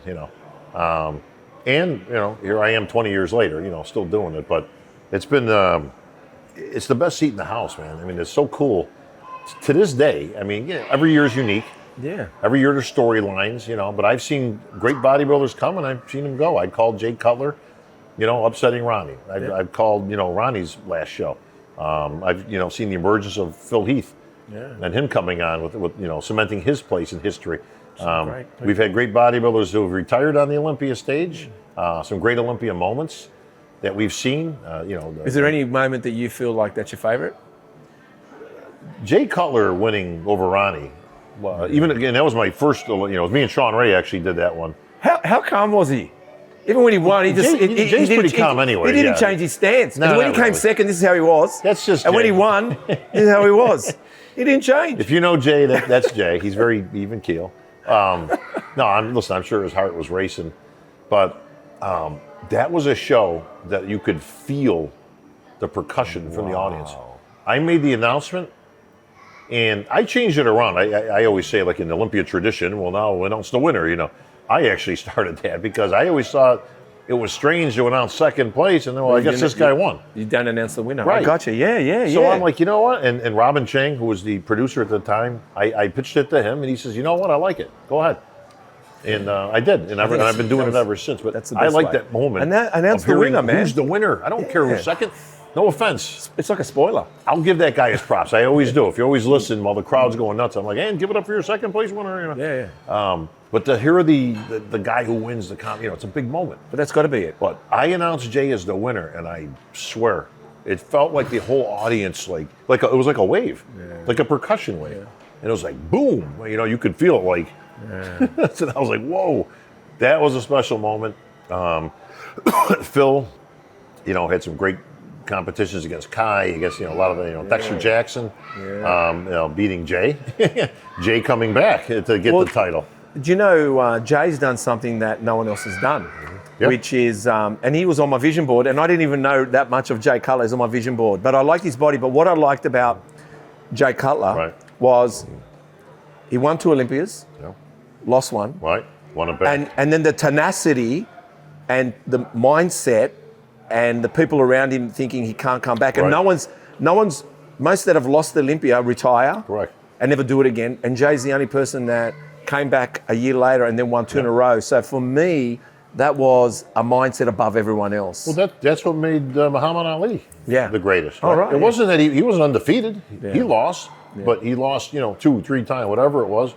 And, here I am 20 years later, still doing it. But it's been, it's the best seat in the house, man. I mean, it's so cool. To this day, I mean, every year is unique. Yeah. Every year there's storylines, but I've seen great bodybuilders come and I've seen them go. I called Jake Cutler, upsetting Ronnie. I've called, Ronnie's last show. I've, seen the emergence of Phil Heath and him coming on with cementing his place in history. Great. We've had great bodybuilders who have retired on the Olympia stage. Some great Olympia moments that we've seen. Is there any moment that you feel like that's your favorite? Jay Cutler winning over Ronnie. Even again, that was my first. It was me and Sean Ray actually did that one. How calm was he? Even when he won, he just Jay's pretty calm anyway. He didn't change his stance. No, when he came really. second, this is how he was. That's just. And Jay. when he won, this is how he was. He didn't change. If you know Jay, that's Jay. He's very even keel. I'm sure his heart was racing, but that was a show that you could feel the percussion from the audience. I made the announcement, and I changed it around. I always say, like in the Olympia tradition, well, now we announce the winner. I actually started that because I always thought it was strange to announce second place, and then, I guess this guy won. You don't announce the winner. Right. I gotcha. Yeah. So I'm like, you know what? And Robin Chang, who was the producer at the time, I pitched it to him, and he says, you know what? I like it. Go ahead. And I did, and I've been doing it ever since. But that's the best I like way. that moment. And announce of the hearing winner, man. Who's the winner? I don't care who's second. No offense. It's like a spoiler. I'll give that guy his props. I always do. If you always listen while the crowd's going nuts, I'm like, hey, give it up for your second place winner. Yeah. But to hear the guy who wins it's a big moment. But that's got to be it. But I announced Jay as the winner, and I swear, it felt like the whole audience, it was like a wave, like a percussion wave. And it was like, boom. You could feel it like, and I was like, whoa, that was a special moment. Phil, had some great competitions against Kai, against, a lot of, Dexter Jackson, beating Jay. Jay coming back to get the title. Do you know Jay's done something that no one else has done, which is, and he was on my vision board, and I didn't even know that much of Jay Cutler is on my vision board, but I liked his body. But what I liked about Jay Cutler was he won 2 Olympias, lost one, won it back. and then the tenacity and the mindset and the people around him thinking he can't come back, and no one's, most that have lost the Olympia retire, and never do it again, and Jay's the only person that came back a year later and then won 2 in a row. So for me, that was a mindset above everyone else. Well, that's what made Muhammad Ali the greatest. Right? Right. It wasn't that he wasn't undefeated. He lost, but he lost 2, 3 times, whatever it was,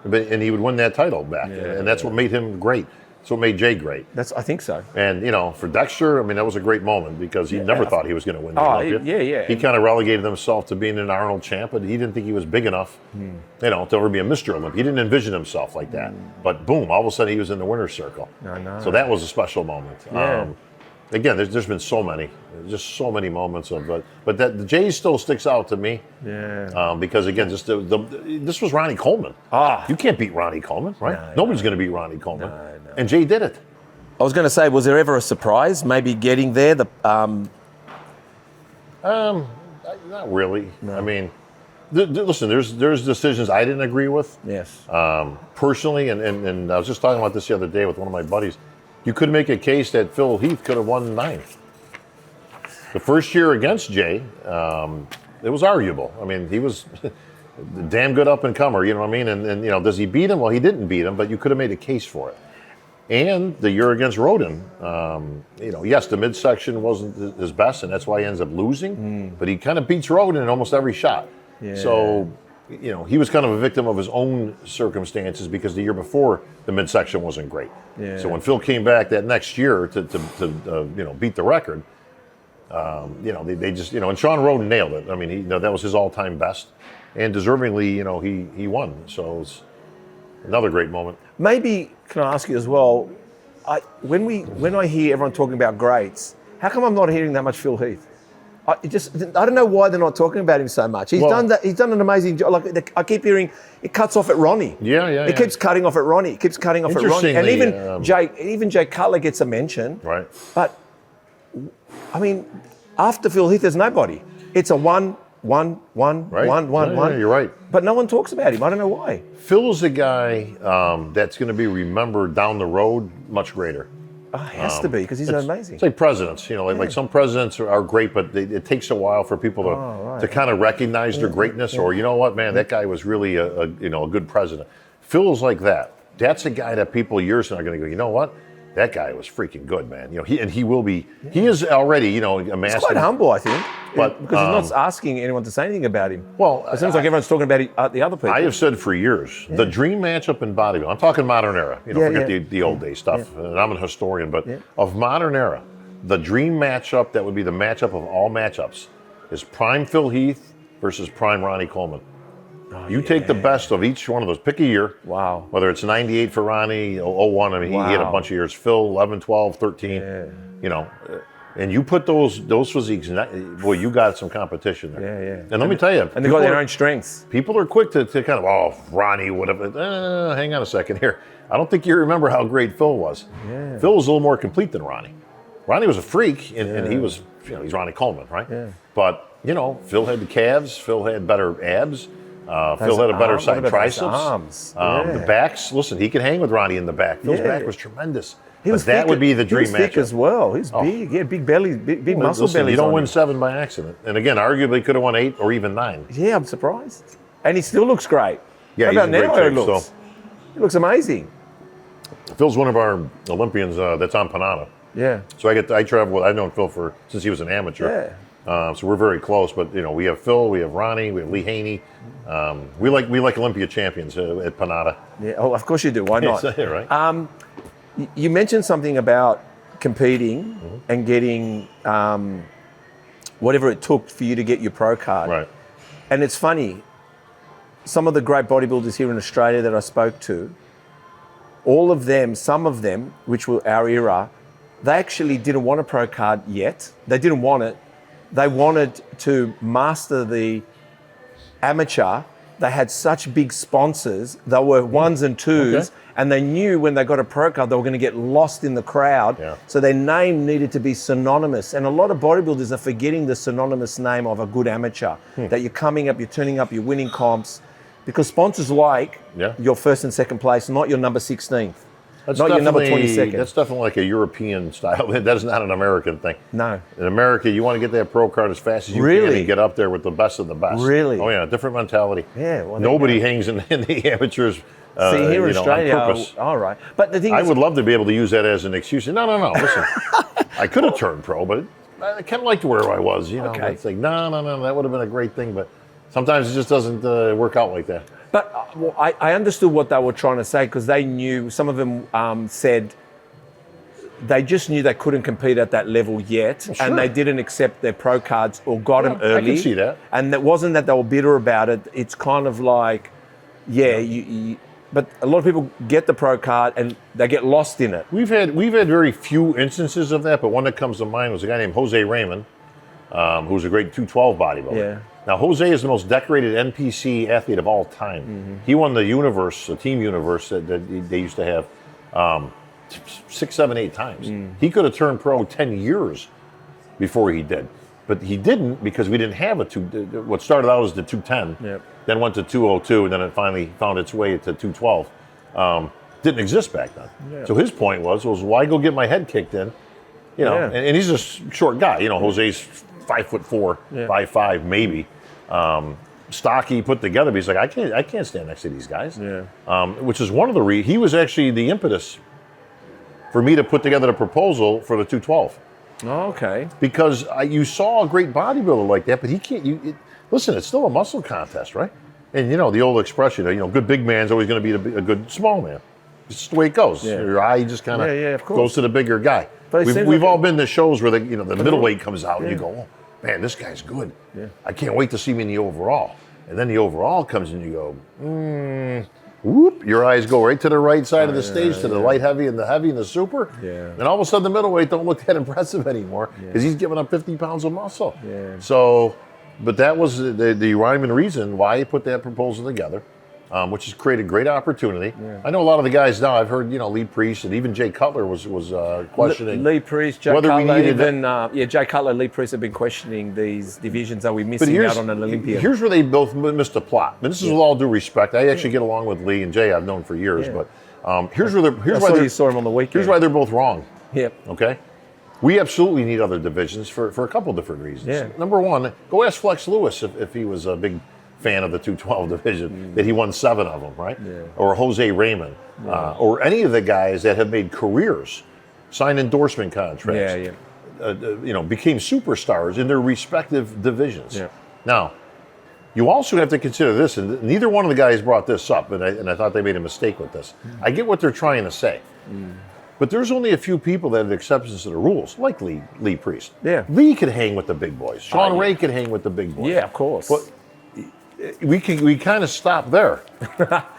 and he would win that title back, and that's what made him great. That's what made Jay great. I think so. And for Dexter, that was a great moment because he never thought he was going to win the Olympia. He kind of relegated himself to being an Arnold champ, but he didn't think he was big enough, to ever be a Mr. Olympia. He didn't envision himself like that. But boom, all of a sudden he was in the winner's circle. I know. So that was a special moment. Again, there's been so many, just so many moments of it. But the Jay still sticks out to me. Because again, just this was Ronnie Coleman. You can't beat Ronnie Coleman, right? Nobody's going to beat Ronnie Coleman. And Jay did it. I was going to say, was there ever a surprise? Maybe getting there. Not really. No. Listen, there's decisions I didn't agree with. Yes. Personally, and I was just talking about this the other day with one of my buddies. You could make a case that Phil Heath could have won 9. The first year against Jay, it was arguable. He was a damn good up-and-comer, you know what I mean? And does he beat him? Well, he didn't beat him, but you could have made a case for it. And the year against Rodin, yes, the midsection wasn't his best, and that's why he ends up losing. But he kind of beats Rodin in almost every shot. Yeah. So, he was kind of a victim of his own circumstances because the year before the midsection wasn't great. Yeah. So when Phil came back that next year to beat the record, they just and Sean Rodin nailed it. That was his all-time best, and deservingly, he won. So it's another great moment. Maybe can I ask you as well? When I hear everyone talking about greats, how come I'm not hearing that much Phil Heath? I don't know why they're not talking about him so much. He's done an amazing job. Like I keep hearing, it cuts off at Ronnie. It keeps cutting off at Ronnie. It keeps cutting off at Ronnie. And even Jay Cutler gets a mention. Right. But after Phil Heath, there's nobody. It's a one. You're right. But no one talks about him. I don't know why. Phil's a guy that's going to be remembered down the road much greater. He has to be because he's amazing. It's like presidents, like some presidents are great, but it takes a while for people to kind of recognize their greatness, or you know what, man, that guy was really a good president. Phil's like that. That's a guy that people years from now are going to go, you know what, that guy was freaking good, man. You know, he will be. He is already, you know, amassing. He's quite humble, I think, But, because he's not asking anyone to say anything about him. Well, it seems like everyone's talking about the other people. I have said for years, the dream matchup in bodybuilding. I'm talking modern era. You know, forget the old day stuff. And I'm a historian, but of modern era, the dream matchup that would be the matchup of all matchups is prime Phil Heath versus prime Ronnie Coleman. You take the best of each one of those. Pick a year. Wow. Whether it's 98 for Ronnie, 01, I mean, he had a bunch of years. Phil, 11, 12, 13. You know, and you put those physiques, boy, you got some competition there. And let me tell you. And they've got their own strengths. People are quick to kind of, Ronnie would have, hang on a second here. I don't think you remember how great Phil was. Phil was a little more complete than Ronnie. Ronnie was a freak, and he was, you know, he's Ronnie Coleman, right? But, you know, Phil had the calves. Phil had better abs. Phil had a better side triceps. Arms. The backs, listen, he could hang with Ronnie in the back. Phil's back was tremendous. That would be the dream matchup. He was thick as well. He's big. He had big belly, big muscle belly. You don't win 7 by accident. And again, arguably could have won 8 or even 9. Yeah, I'm surprised. And he still looks great. Yeah, How about he's in now great he shape, looks? so. He looks amazing. Phil's one of our Olympians that's on Panada. Yeah. So I travel with, I've known Phil since he was an amateur. So we're very close, but you know, we have Phil, we have Ronnie, we have Lee Haney. We like Olympia champions at Panada. Yeah, oh, of course you do. Why not? Right. You mentioned something about competing and getting whatever it took for you to get your pro card. Right. And it's funny, some of the great bodybuilders here in Australia that I spoke to, all of them, some of them, which were our era, they actually didn't want a pro card yet. They didn't want it. They wanted to master the amateur. They had such big sponsors. They were ones and twos, and they knew when they got a pro card, they were going to get lost in the crowd. So their name needed to be synonymous. And a lot of bodybuilders are forgetting the synonymous name of a good amateur. That you're coming up, you're turning up, you're winning comps, because sponsors like your first and second place, not your number 16th. That's not your number 22nd. That's definitely like a European style. That is not an American thing. No. In America, you want to get that pro card as fast as you can and get up there with the best of the best. Really? Oh, yeah, different mentality. Yeah. Well, nobody hangs in the amateurs. See, here in Australia, on purpose. all right. But the thing I is, would love to be able to use that as an excuse. No. Listen, I could have turned pro, but I kind of liked where I was. You know, it's like no. That would have been a great thing, but sometimes it just doesn't work out like that. But I understood what they were trying to say, because they knew, some of them said they just knew they couldn't compete at that level yet, and they didn't accept their pro cards or got them early. I can see that. And it wasn't that they were bitter about it. It's kind of like, but a lot of people get the pro card and they get lost in it. We've had very few instances of that, but one that comes to mind was a guy named Jose Raymond, who's a great 212 bodybuilder. Yeah. Now, Jose is the most decorated NPC athlete of all time. He won the Team Universe that they used to have 6, 7, 8 times. He could have turned pro 10 years before he did. But he didn't, because we didn't have what started out as the 210, then went to 202, and then it finally found its way to 212. Didn't exist back then. So his point was why go get my head kicked in? You know, and he's a short guy. You know, Jose's 5'4", 5'5", maybe. Stocky put together, but he's like, I can't stand next to these guys. Which is one of the he was actually the impetus for me to put together the proposal for the 212. Oh, okay. Because you saw a great bodybuilder like that, but he can't. Listen, it's still a muscle contest, right? And you know the old expression, good big man's always going to be a good small man. It's just the way it goes. Your eye just kind of goes to the bigger guy. But we've all been to shows where the middleweight comes out and you go, oh man, this guy's good. I can't wait to see him in the overall. And then the overall comes and you go, whoop, your eyes go right to the right side of the stage, to the light heavy and the heavy and the super. And all of a sudden the middleweight don't look that impressive anymore because he's giving up 50 pounds of muscle. So, but that was the rhyme and reason why he put that proposal together. Which has created great opportunity. I know a lot of the guys now. I've heard, Lee Priest and even Jay Cutler was questioning Lee Priest, Jay Cutler, Jay Cutler, Lee Priest have been questioning these divisions. Are we missing out on an Olympia? Here's where they both missed the plot. And this is with all due respect. I actually get along with Lee and Jay. I've known for years, but here's why you saw him on the weekend. Here's why they're both wrong. Okay. We absolutely need other divisions for a couple different reasons. Number one, go ask Flex Lewis if he was a big fan of the 212 division, that he won 7 of them, right? Or Jose Raymond, or any of the guys that have made careers signed endorsement contracts. Became superstars in their respective divisions. Yeah. Now, you also have to consider this, and neither one of the guys brought this up, and I thought they made a mistake with this. I get what they're trying to say. But there's only a few people that have exceptions to the rules, like Lee Priest. Yeah. Lee could hang with the big boys. Sean Ray could hang with the big boys. Yeah, of course. But we kind of stop there,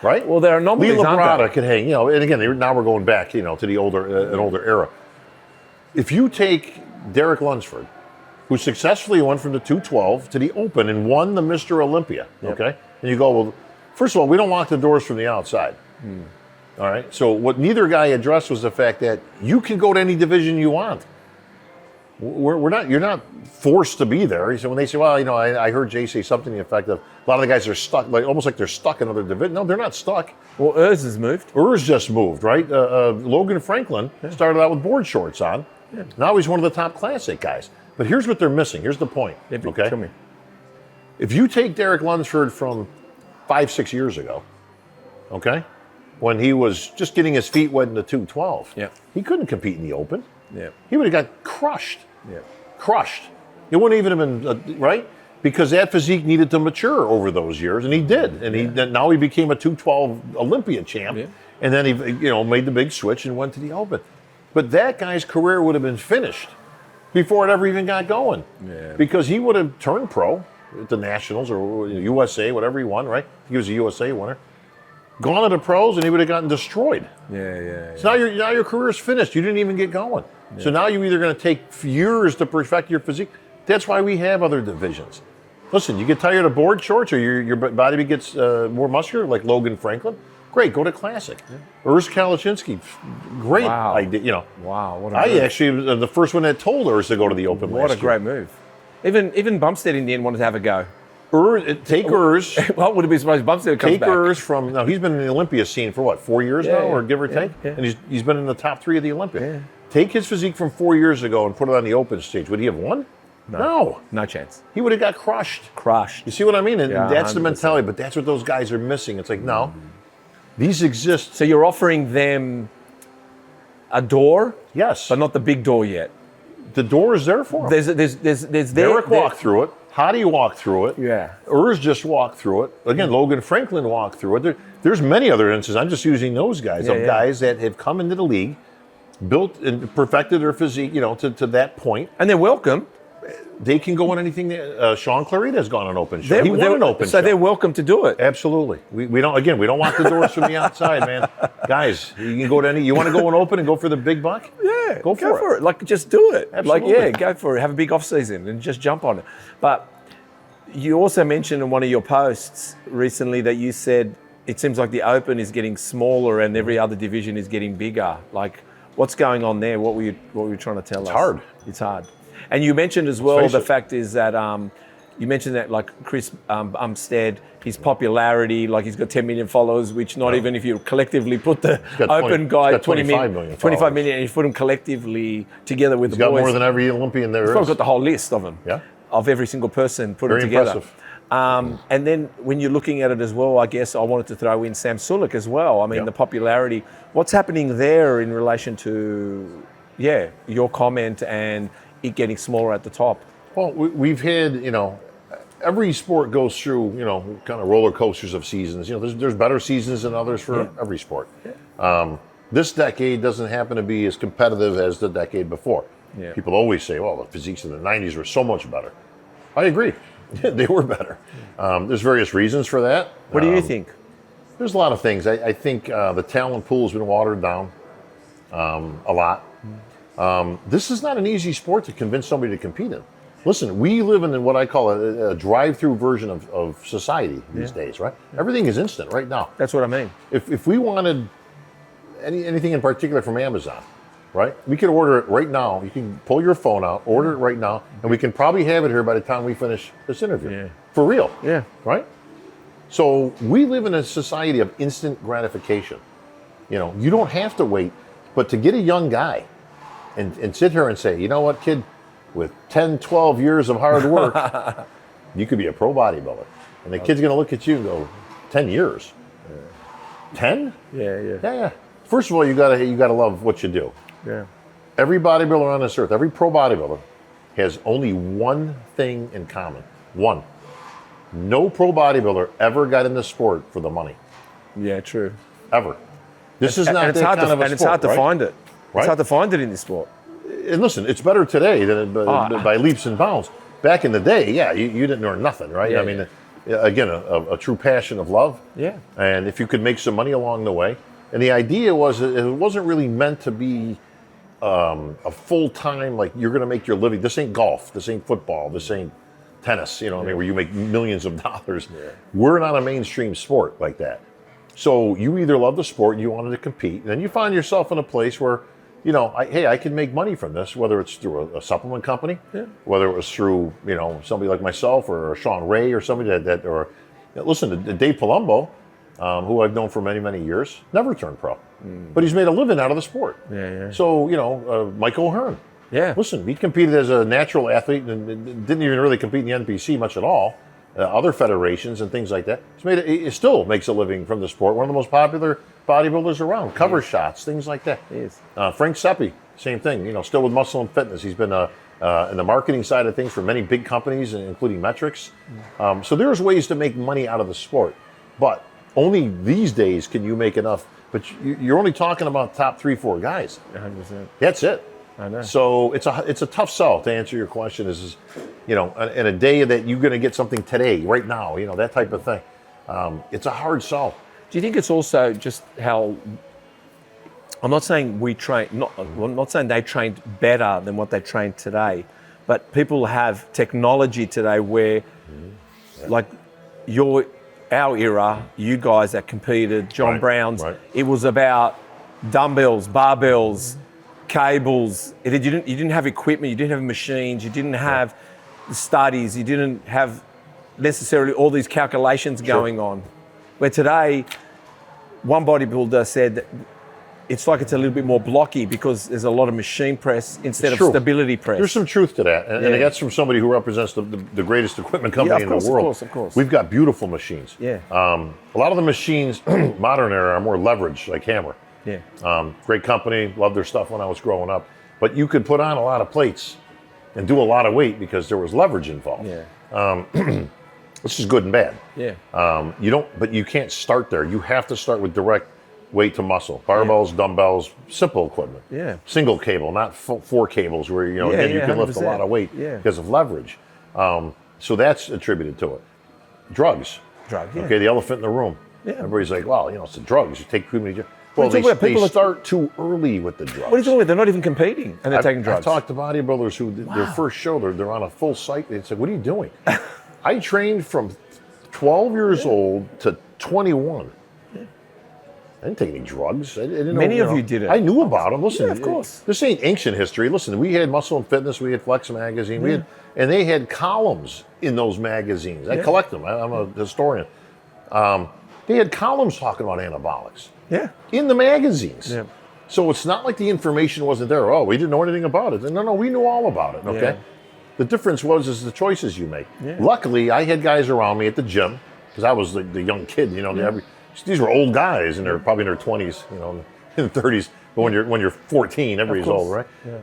right? Well, there are anomalies, Lee aren't Labrada there? could hang, and again, now we're going back, to the an older era. If you take Derek Lunsford, who successfully went from the 212 to the Open and won the Mr. Olympia, okay? And you go, well, first of all, we don't lock the doors from the outside. All right. So what neither guy addressed was the fact that you can go to any division you want. You're not forced to be there. So when they say, well, I heard Jay say something to the effect of a lot of the guys are stuck, almost like they're stuck in other divisions. No, they're not stuck. Well, Urs has moved. Urs just moved, right? Logan Franklin started out with board shorts on. Yeah. Now he's one of the top classic guys. But here's what they're missing. Here's the point. Okay. Tell me. If you take Derek Lunsford from 5-6 years ago, okay, when he was just getting his feet wet in the 212, he couldn't compete in the Open. Yeah. He would have got crushed. Yeah. Crushed. It wouldn't even have been, right? Because that physique needed to mature over those years, and he did. And now he became a 212 Olympia champ. Yeah. And then he made the big switch and went to the Open. But that guy's career would have been finished before it ever even got going. Yeah. Because he would have turned pro at the Nationals or USA, whatever he won, right? He was a USA winner. Gone to the pros, and he would have gotten destroyed. Yeah. So now your career's finished. You didn't even get going. Yeah. So now you're either going to take years to perfect your physique. That's why we have other divisions. Listen, you get tired of board shorts, or your body gets more muscular, like Logan Franklin. Great, go to Classic. Yeah. Urs Kalachinsky, great idea. Wow, what a I move. actually was the first one that told Urs to go to the Open. What a great move. Even Bumstead in the end wanted to have a go. Take Urs. What would it be surprised if Bumstead comes back? Take Urs from, now he's been in the Olympia scene for what, 4 years now, or give or take? Yeah. And he's been in the top 3 of the Olympia. Yeah. Take his physique from 4 years ago and put it on the Open stage. Would he have won? No. No chance. He would have got crushed. You see what I mean? And that's 100%. the mentality, but that's what those guys are missing. It's like, no, these exist. So you're offering them a door? Yes. But not the big door yet. The door is there for them. There's Derek walked through it. Hottie walked through it. Yeah. Urs just walked through it. Again, Logan Franklin walked through it. There's many other instances. I'm just using those guys, guys that have come into the league, built and perfected their physique, to that point. And they're welcome. They can go on anything. Sean Clarita has gone on Open show. He won an Open show. So they're welcome to do it. Absolutely. We don't lock the doors from the outside, man. Guys, you can go to any. You want to go on Open and go for the big buck? Yeah, go for it. Like, just do it. Absolutely. Go for it. Have a big off season and just jump on it. But you also mentioned in one of your posts recently that you said it seems like the Open is getting smaller and every other division is getting bigger. Like, what's going on there? What were you trying to tell us? It's hard. It's hard. And you mentioned as well the fact is that you mentioned that like Chris Bumstead, his popularity, like he's got 10 million followers, which not even if you collectively put the Open guy 25 million, 25 million, and you put them collectively together with the boys. He's got more than every Olympian there is. He's got the whole list of them. Yeah. Of every single person put Very them together. Impressive. And then when you're looking at it as well, I guess I wanted to throw in Sam Sulek as well. I mean, the popularity. What's happening there in relation to, your comment and it getting smaller at the top? Well, we've had, every sport goes through, kind of roller coasters of seasons. There's better seasons than others for every sport. Yeah. This decade doesn't happen to be as competitive as the decade before. Yeah. People always say, well, the physiques in the 90s were so much better. I agree. They were better. There's various reasons for that. What do you think? There's a lot of things. I think the talent pool has been watered down a lot. This is not an easy sport to convince somebody to compete in. Listen, we live in what I call a drive-through version of society these days, right? Everything is instant right now. That's what I mean. If we wanted anything in particular from Amazon, right? We can order it right now. You can pull your phone out, order it right now, and we can probably have it here by the time we finish this interview. Yeah. For real. Yeah. Right? So we live in a society of instant gratification. You don't have to wait, but to get a young guy and sit here and say, you know what, kid, with 10, 12 years of hard work, you could be a pro bodybuilder. And the kid's going to look at you and go, 10 years? 10? Yeah. First of all, you gotta love what you do. Yeah. Every bodybuilder on this earth, every pro bodybuilder has only one thing in common. One. No pro bodybuilder ever got into sport for the money. Yeah, true. Ever. This is not and it's that hard kind to, of a and it's sport, hard to right? find it. Right? It's hard to find it in this sport. And listen, it's better today than by leaps and bounds. Back in the day, yeah, you didn't earn nothing, right? Yeah, I mean, again, a true passion of love. Yeah. And if you could make some money along the way. And the idea was it wasn't really meant to be a full-time, like you're going to make your living. This ain't golf. This ain't football. This ain't tennis, you know what I mean, where you make millions of dollars. Yeah. We're not a mainstream sport like that. So you either love the sport, you wanted to compete, and then you find yourself in a place where, you know, I can make money from this, whether it's through a supplement company, whether it was through, you know, somebody like myself or Sean Ray or somebody listen, to Dave Palumbo, who I've known for many, many years, never turned pro. But he's made a living out of the sport. Yeah. So, you know, Mike O'Hearn. Yeah. Listen, he competed as a natural athlete and didn't even really compete in the NPC much at all. Other federations and things like that. He still makes a living from the sport. One of the most popular bodybuilders around. Cover shots, things like that. Yes. Frank Seppi, same thing. You know, still with Muscle and Fitness. He's been in the marketing side of things for many big companies, including Metrics. So there's ways to make money out of the sport, but only these days can you make enough. But you're only talking about top 3-4 guys. 100%. That's it. I know. So it's a tough sell to answer your question. Is you know, in a day that you're going to get something today, right now, you know, that type of thing. It's a hard sell. Do you think it's also just how? I'm not saying we train. I'm not saying they trained better than what they trained today, but people have technology today where, like, our era, you guys that competed, John Brown's, it was about dumbbells, barbells, cables. You didn't have equipment, you didn't have machines, you didn't have studies, you didn't have necessarily all these calculations going on. Where today, one bodybuilder said that it's like it's a little bit more blocky because there's a lot of machine press instead of stability press. There's some truth to that. And that's from somebody who represents the greatest equipment company in the world. Of course. We've got beautiful machines. Yeah. A lot of the machines, modern era, are more leveraged, like Hammer. Yeah. Great company, loved their stuff when I was growing up. But you could put on a lot of plates and do a lot of weight because there was leverage involved. Yeah. This is good and bad. Yeah. But you can't start there. You have to start with direct weight to muscle. Barbells, dumbbells, simple equipment. Yeah. Single cable, not four cables where, you know, again, you can lift a lot of weight because of leverage. So that's attributed to it. Drugs. Okay, the elephant in the room. Yeah. Everybody's like, well, you know, it's the drugs. You take too many drugs. Well, they start too early with the drugs. What are you talking about? They're not even competing and they're taking drugs. I've talked to bodybuilders who, their first show, they're on a full cycle. It's like, what are you doing? I trained from 12 years old to 21. I didn't take any drugs. I didn't know, Many of you did it. I knew about them. Listen, of course. This ain't ancient history. Listen, we had Muscle and Fitness, we had Flex magazine, and they had columns in those magazines. I collect them. I'm a historian. They had columns talking about anabolics. Yeah. In the magazines. Yeah. So it's not like the information wasn't there. Oh, we didn't know anything about it. No, we knew all about it. Okay. Yeah. The difference is the choices you make. Yeah. Luckily, I had guys around me at the gym because I was the young kid. You know, these were old guys, and they're probably in their 20s, you know, in their 30s. But when you're 14, everybody's old, right? Yeah.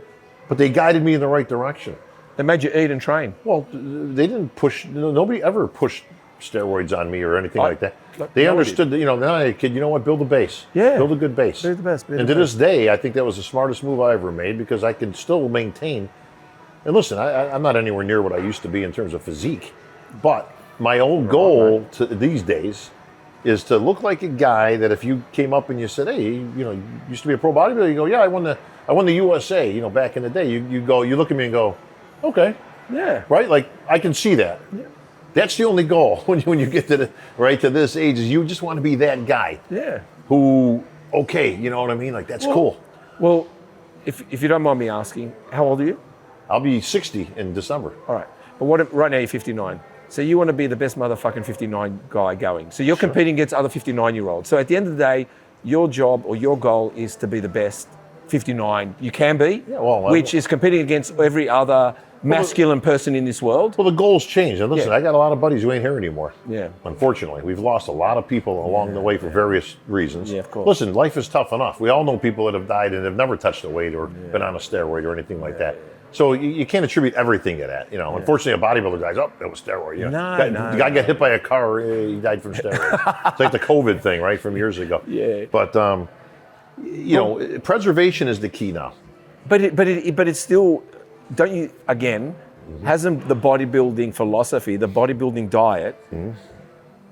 But they guided me in the right direction. They made you eat and train. Well, they didn't push. Nobody ever pushed steroids on me or anything like that. They understood that, you know, hey, kid, you know what? Build a base. Yeah. Build a good base. Build the best. And to this day, I think that was the smartest move I ever made because I can still maintain. And listen, I'm not anywhere near what I used to be in terms of physique, but my old goal these days is to look like a guy that if you came up and you said, hey, you know, you used to be a pro bodybuilder, you go, yeah, I won the USA, you know, back in the day. You look at me and go, okay. Yeah. Right? Like, I can see that. Yeah. That's the only goal when you get to this age is you just want to be that guy. Yeah. Who, okay, you know what I mean? Like, that's cool. Well, if you don't mind me asking, how old are you? I'll be 60 in December. All right. But right now you're 59. So you want to be the best motherfucking 59 guy going. So you're competing against other 59-year-olds. So at the end of the day, your job or your goal is to be the best 59. You can be, well, which is competing against every other masculine person in this world. Well, the goals change. And listen, I got a lot of buddies who ain't here anymore. Yeah. Unfortunately, we've lost a lot of people along the way for various reasons. Yeah, of course. Listen, life is tough enough. We all know people that have died and have never touched a weight or been on a steroid or anything like that. So you can't attribute everything to that. Unfortunately, a bodybuilder dies, it was steroid. The guy got hit by a car, he died from steroids. It's like the COVID thing, right, from years ago. Yeah. But, preservation is the key now. But it's still, don't you, again, hasn't the bodybuilding philosophy, the bodybuilding diet,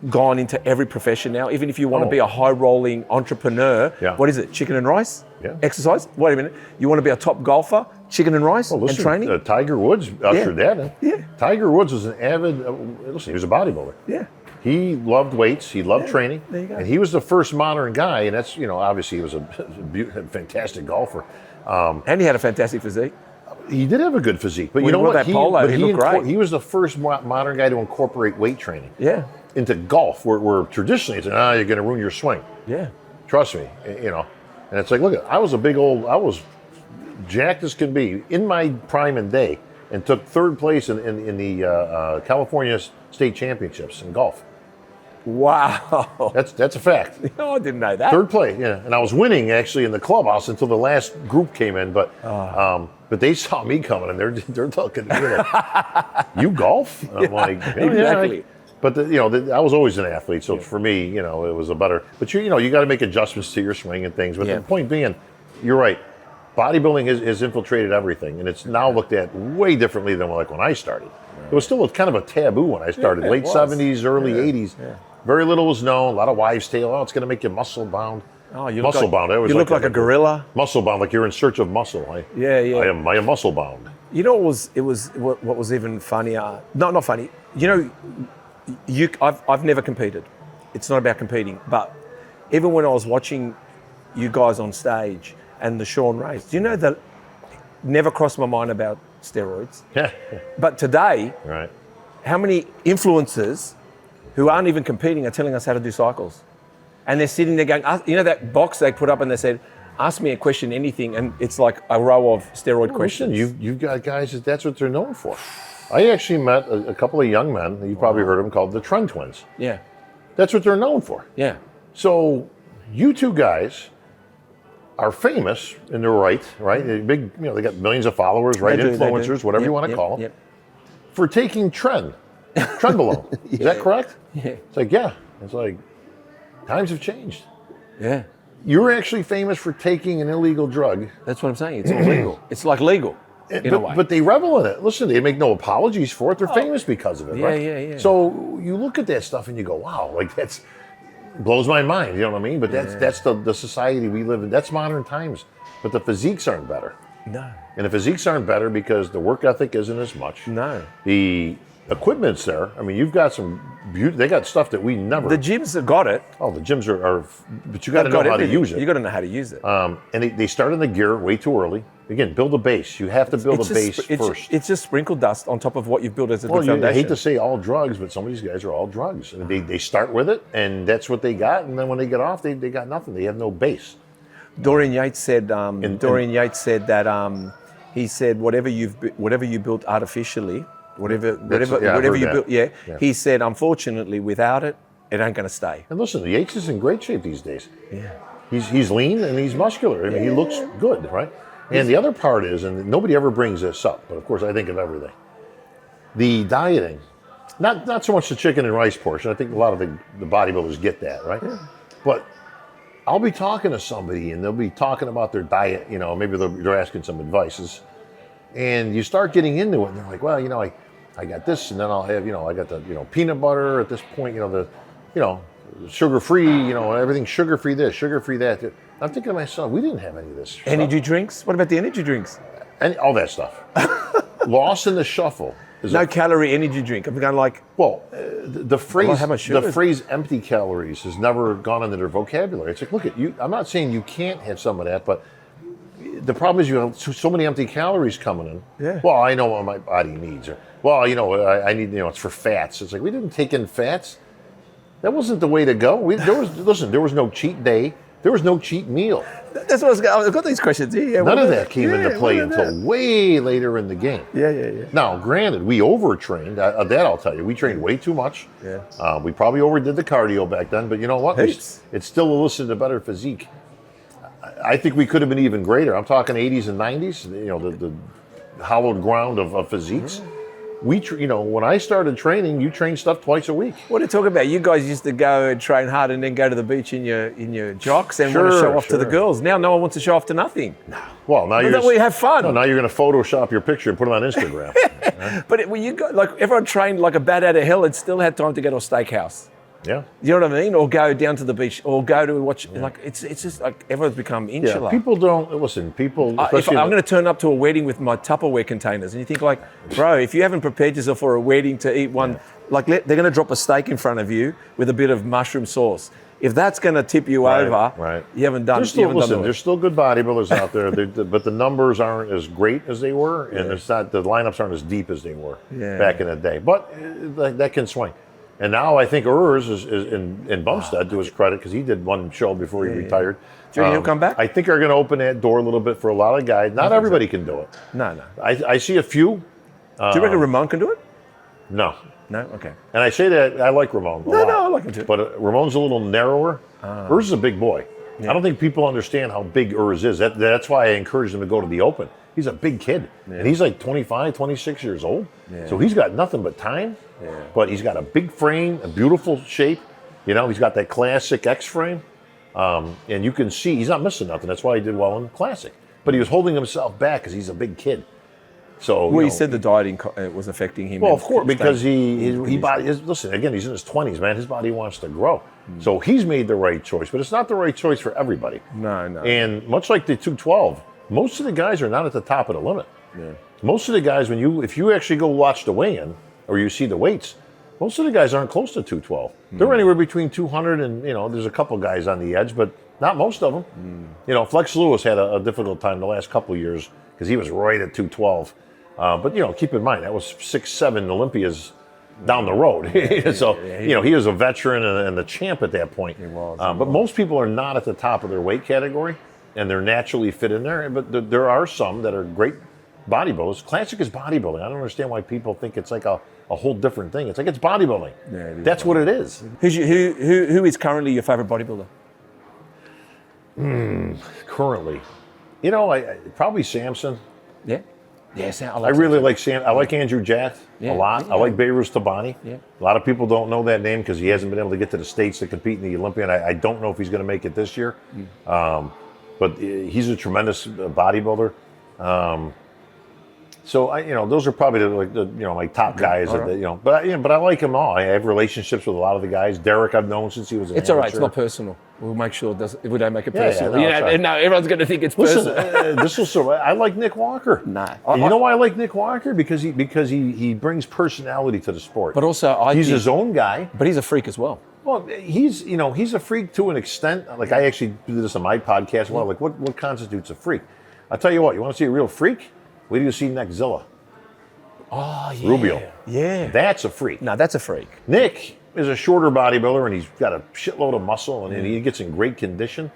gone into every profession now? Even if you want to be a high-rolling entrepreneur, what is it, chicken and rice? Yeah. Exercise? Wait a minute. You want to be a top golfer? Chicken and rice and training? Tiger Woods ushered that in. Yeah. Tiger Woods was an avid, he was a bodybuilder. Yeah. He loved weights. He loved training. There you go. And he was the first modern guy. And that's, obviously he was a fantastic golfer. And he had a fantastic physique. He did have a good physique. But When you know he wore what? that polo, he looked great. He was the first modern guy to incorporate weight training into golf, where traditionally it's, you're going to ruin your swing. Yeah. Trust me, And it's like, look, I was jacked as can be in my prime and day and took third place in the California State Championships in golf. Wow. That's a fact. I didn't know that. Third place, and I was winning actually in the clubhouse until the last group came in, but they saw me coming and they're looking at me like, you golf? I'm like, exactly. But I was always an athlete, so for me, it was a better. But you got to make adjustments to your swing and things. But the point being, you're right. Bodybuilding has infiltrated everything, and it's now looked at way differently than like when I started. It was still kind of a taboo when I started, late 70s, early 80s. Yeah. Very little was known. A lot of wives' tale. Oh, it's going to make you muscle bound. Oh, you muscle bound. You look like a gorilla. Muscle bound, like you're in search of muscle. I am muscle bound. You know what was even funnier? Not funny. I've never competed. It's not about competing. But even when I was watching you guys on stage and the Sean Rays, do you know that never crossed my mind about steroids? Yeah. But today, right. How many influencers who aren't even competing are telling us how to do cycles? And they're sitting there going, that box they put up and they said, ask me a question, anything, and it's like a row of steroid questions. Listen, you've got guys that's what they're known for. I actually met a couple of young men, you've probably heard of them, called the Trend Twins. Yeah. That's what they're known for. Yeah. So you two guys are famous in their right? They're big, they got millions of followers, right? Influencers, whatever you want to call them, for taking Trenbolone. Is that correct? Yeah. It's like, It's like, times have changed. Yeah. You're actually famous for taking an illegal drug. That's what I'm saying. It's illegal. It's like legal in a way. But they revel in it. Listen, they make no apologies for it. They're famous because of it, right? Yeah. So you look at that stuff and you go, wow, like that's blows my mind. You know what I mean? But that's the society we live in. That's modern times. But the physiques aren't better. No. And the physiques aren't better because the work ethic isn't as much. No. The equipment's there. I mean, you've got some they got stuff that we never. The gyms have got it. Oh, the gyms are but you got to know how to use it. You got to know how to use it. And they started the gear way too early. Again, build a base. You have to build a base first. It's just sprinkle dust on top of what you've built as a good foundation. I hate to say all drugs, but some of these guys are all drugs. And they start with it, and that's what they got. And then when they get off, they got nothing. They have no base. Dorian Yates said. Yates said that he said whatever you built artificially, whatever you built. Yeah. He said, unfortunately, without it, it ain't going to stay. And listen, Yates is in great shape these days. Yeah. He's lean and he's muscular. I mean, he looks good, right? And the other part is, and nobody ever brings this up, but of course I think of everything. The dieting, not so much the chicken and rice portion. I think a lot of the bodybuilders get that, right? Yeah. But I'll be talking to somebody and they'll be talking about their diet, maybe they're asking some advices. And you start getting into it and they're like, well, I got this and then I'll have, I got the, peanut butter at this point, sugar-free, everything sugar-free this, sugar-free that. I'm thinking to myself, we didn't have any of this stuff. Energy drinks? What about the energy drinks? And all that stuff. Lost in the shuffle. No calorie energy drink. I'm going like... Well, the phrase empty calories has never gone into their vocabulary. It's like, look at you. I'm not saying you can't have some of that, but the problem is you have so many empty calories coming in. Yeah. Well, I know what my body needs. Or, well, I need, it's for fats. It's like, we didn't take in fats. That wasn't the way to go. There was no cheat day. There was no cheap meal. That's what I've got these questions here. None of that came into play until way later in the game. Yeah. Now, granted, we overtrained. That I'll tell you. We trained way too much. Yeah. We probably overdid the cardio back then, but you know what? Heaps. It still elicited a better physique. I think we could have been even greater. I'm talking 80s and 90s, you know, the hallowed ground of physiques. When I started training, you trained stuff twice a week. What are you talking about? You guys used to go and train hard and then go to the beach in your jocks and want to show off to the girls. Now no one wants to show off to nothing. No. Well, now we have fun. No, now you're going to Photoshop your picture and put it on Instagram. But when you got, like, everyone trained like a bat out of hell and still had time to go to a steakhouse. Yeah. You know what I mean? Or go down to the beach, or go to watch. Like it's just like everyone's become insular. Yeah, people don't listen. People. I'm going to turn up to a wedding with my Tupperware containers, and you think like, bro, if you haven't prepared yourself for a wedding to eat one, like they're going to drop a steak in front of you with a bit of mushroom sauce. If that's going to tip you over, you haven't done. There's still good bodybuilders out there, but the numbers aren't as great as they were, and it's not, the lineups aren't as deep as they were back in the day. But that can swing. And now I think Urs is in Bumstead, to his credit, because he did one show before he retired. Do you think he'll come back? I think they're going to open that door a little bit for a lot of guys. Not everybody can do it. No. I see a few. Do you reckon Ramon can do it? No. No? Okay. And I say that, I like Ramon a lot. No, I like him too. But Ramon's a little narrower. Urs is a big boy. Yeah. I don't think people understand how big Urs is. That's why I encourage him to go to the Open. He's a big kid. Yeah. And he's like 25, 26 years old. Yeah. So he's got nothing but time. Yeah. But he's got a big frame, a beautiful shape. You know, he's got that classic X frame. And you can see he's not missing nothing. That's why he did well in Classic. But he was holding himself back because he's a big kid. So well, you said the dieting was affecting him. Well, of course, because listen, again, he's in his 20s, man. His body wants to grow. So he's made the right choice, but it's not the right choice for everybody. No. And much like the 212, most of the guys are not at the top of the limit. Yeah. Most of the guys, if you actually go watch the weigh-in or you see the weights, most of the guys aren't close to 212. They're anywhere between 200 and, there's a couple guys on the edge, but not most of them. Flex Lewis had a difficult time the last couple of years because he was right at 212. But keep in mind, that was 6'7" Olympias down the road. So, he was a veteran and the champ at that point. He was. But most people are not at the top of their weight category, and they're naturally fit in there. But there are some that are great bodybuilders. Classic is bodybuilding. I don't understand why people think it's like a whole different thing. It's like it's bodybuilding. Yeah, that's what it is. Who is currently your favorite bodybuilder? Currently, probably Samson. Yeah. Yes, I really like Sam. I like Andrew Jath a lot. I like Behruz Tabani. Yeah. A lot of people don't know that name because he hasn't been able to get to the States to compete in the Olympia. And I don't know if he's going to make it this year. But he's a tremendous bodybuilder. So those are probably my top guys. Right. But I like them all. I have relationships with a lot of the guys. Derek, I've known since he was. It's all right. It's not personal. We'll make sure we don't make it personal. No, everyone's going to think it's personal. I like Nick Walker. Nah. You know why I like Nick Walker? Because he brings personality to the sport. But also, he's his own guy. But he's a freak as well. Well, he's a freak to an extent. Like I actually do this on my podcast. Well, like what constitutes a freak? I'll tell you what. You want to see a real freak? Wait till you see Neckzilla. Oh, yeah. Rubio. Yeah. That's a freak. No, that's a freak. Nick is a shorter bodybuilder, and he's got a shitload of muscle, and he gets in great condition.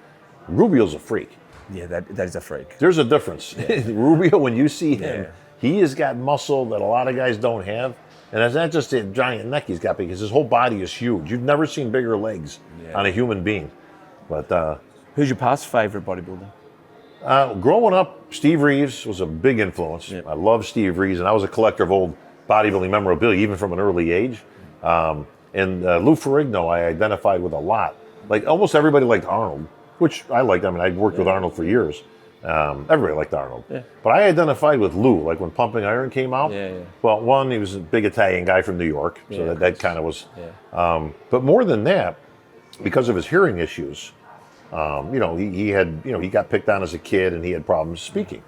Rubio's a freak. Yeah, that is a freak. There's a difference. Yeah. Rubio, when you see him, he has got muscle that a lot of guys don't have. And it's not just a giant neck he's got, because his whole body is huge. You've never seen bigger legs on a human being. But who's your past favorite bodybuilder? Growing up, Steve Reeves was a big influence. I love Steve Reeves, and I was a collector of old bodybuilding memorabilia, even from an early age. And Lou Ferrigno, I identified with a lot. Like almost everybody liked Arnold, which I liked. I mean, I'd worked with Arnold for years. Everybody liked Arnold. Yeah. But I identified with Lou, like when Pumping Iron came out. Well, one, he was a big Italian guy from New York, so that kind of was. But more than that, because of his hearing issues, he got picked on as a kid, and he had problems speaking.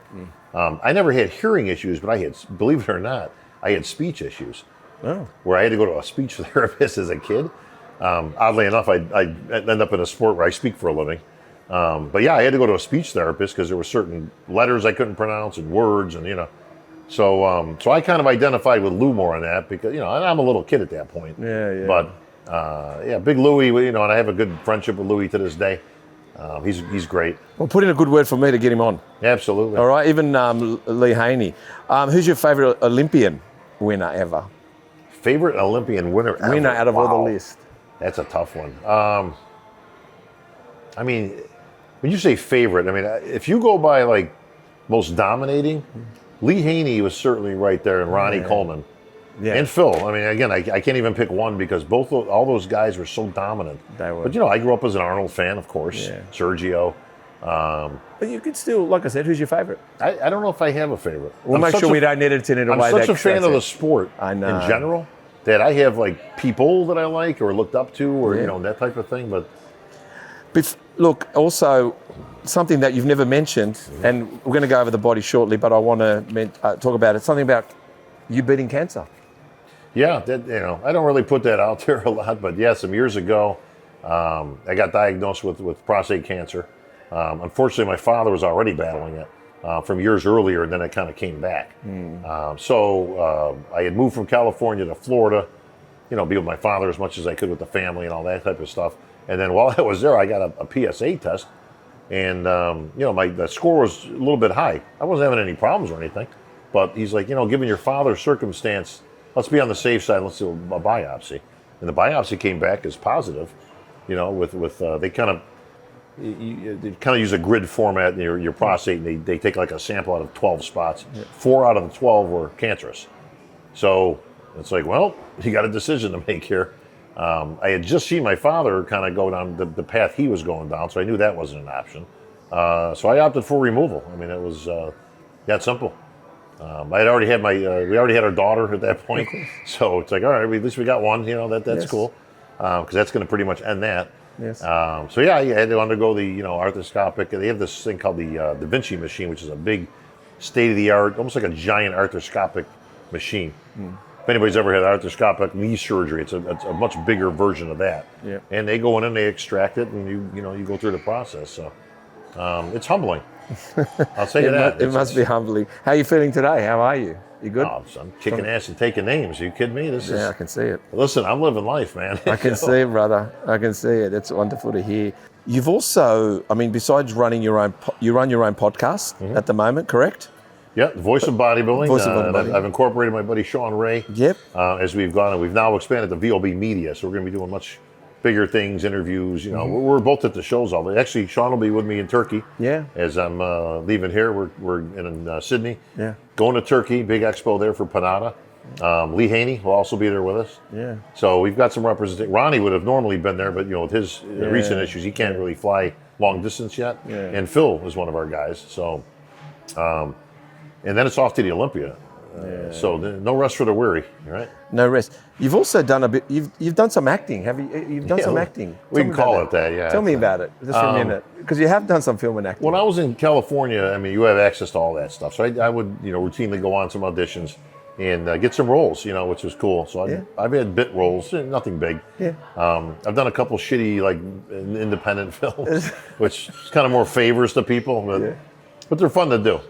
I never had hearing issues, but I had, believe it or not, I had speech issues. Oh. Where I had to go to a speech therapist as a kid. Oddly enough, I end up in a sport where I speak for a living. But yeah, I had to go to a speech therapist because there were certain letters I couldn't pronounce and words, and so I kind of identified with Lou more on that because I'm a little kid at that point. But Big Louie, and I have a good friendship with Louie to this day. He's great. Well, put in a good word for me to get him on. Absolutely. All right, even Lee Haney. Who's your favourite Olympian winner ever? Favorite Olympian winner ever? Winner out of all the list. That's a tough one. I mean, when you say favorite, I mean, if you go by like most dominating, Lee Haney was certainly right there, and Ronnie Coleman. Yeah. And Phil. I mean, again, I can't even pick one because all those guys were so dominant. They were. But, I grew up as an Arnold fan, of course. Yeah. Sergio. But you could still, like I said, who's your favourite? I don't know if I have a favorite. We'll make sure we don't edit it in a way. I'm such a fan of the sport in general that I have like people that I like or looked up to or, that type of thing. But look, also something that you've never mentioned, and we're going to go over the body shortly, but I want to talk about it. Something about you beating cancer. Yeah, I don't really put that out there a lot, but yeah, some years ago, I got diagnosed with prostate cancer. Unfortunately, my father was already battling it from years earlier, and then it kind of came back. So I had moved from California to Florida, be with my father as much as I could with the family and all that type of stuff. And then while I was there, I got a PSA test, and the score was a little bit high. I wasn't having any problems or anything, but he's like, given your father's circumstance, let's be on the safe side. Let's do a biopsy. And the biopsy came back as positive. They kind of use a grid format in your prostate, and they take like a sample out of 12 spots. 4 out of the 12 were cancerous. So it's like, well, you got a decision to make here. I had just seen my father kind of go down the path he was going down, so I knew that wasn't an option. So I opted for removal. I mean, it was that simple. I had already had we already had our daughter at that point, so it's like, all right, at least we got one. That's cool, because that's going to pretty much end that. Yes. So yeah, you had to undergo the arthroscopic. They have this thing called the Da Vinci machine, which is a big, state-of-the-art, almost like a giant arthroscopic machine. If anybody's ever had arthroscopic knee surgery, it's a much bigger version of that. Yeah. And they go in and they extract it, and you go through the process. So it's humbling. I'll say that. It must be humbling. How are you feeling today? How are you? You good? Oh, I'm kicking ass and taking names. Are you kidding me? I can see it. Listen, I'm living life, man. I can see it, brother. I can see it. It's wonderful to hear. You've also, besides running your own, you run your own podcast at the moment, correct? Yeah, Voice of Bodybuilding. Voice of Bodybuilding. I've incorporated my buddy Sean Ray. Yep. As we've gone, and we've now expanded to VOB Media, so we're going to be doing much bigger things, interviews. We're both at the shows all day. Actually, Sean will be with me in Turkey. Yeah. As I'm leaving here, we're in Sydney. Yeah. Going to Turkey, big expo there for Panada. Lee Haney will also be there with us. Yeah. So we've got some representation. Ronnie would have normally been there, but with his recent issues, he can't really fly long distance yet. Yeah. And Phil is one of our guys. So, and then it's off to the Olympia. So no rest for the weary, right? No rest. You've also done a bit. You've done some acting, have you? You've done some acting. We can call it that. Yeah. Tell me about it, just for a minute, because you have done some film and acting. When I was in California, you have access to all that stuff. So I would, routinely go on some auditions and get some roles, which was cool. So I've had bit roles, nothing big. Yeah. I've done a couple shitty independent films, which kind of more favors to people, but they're fun to do.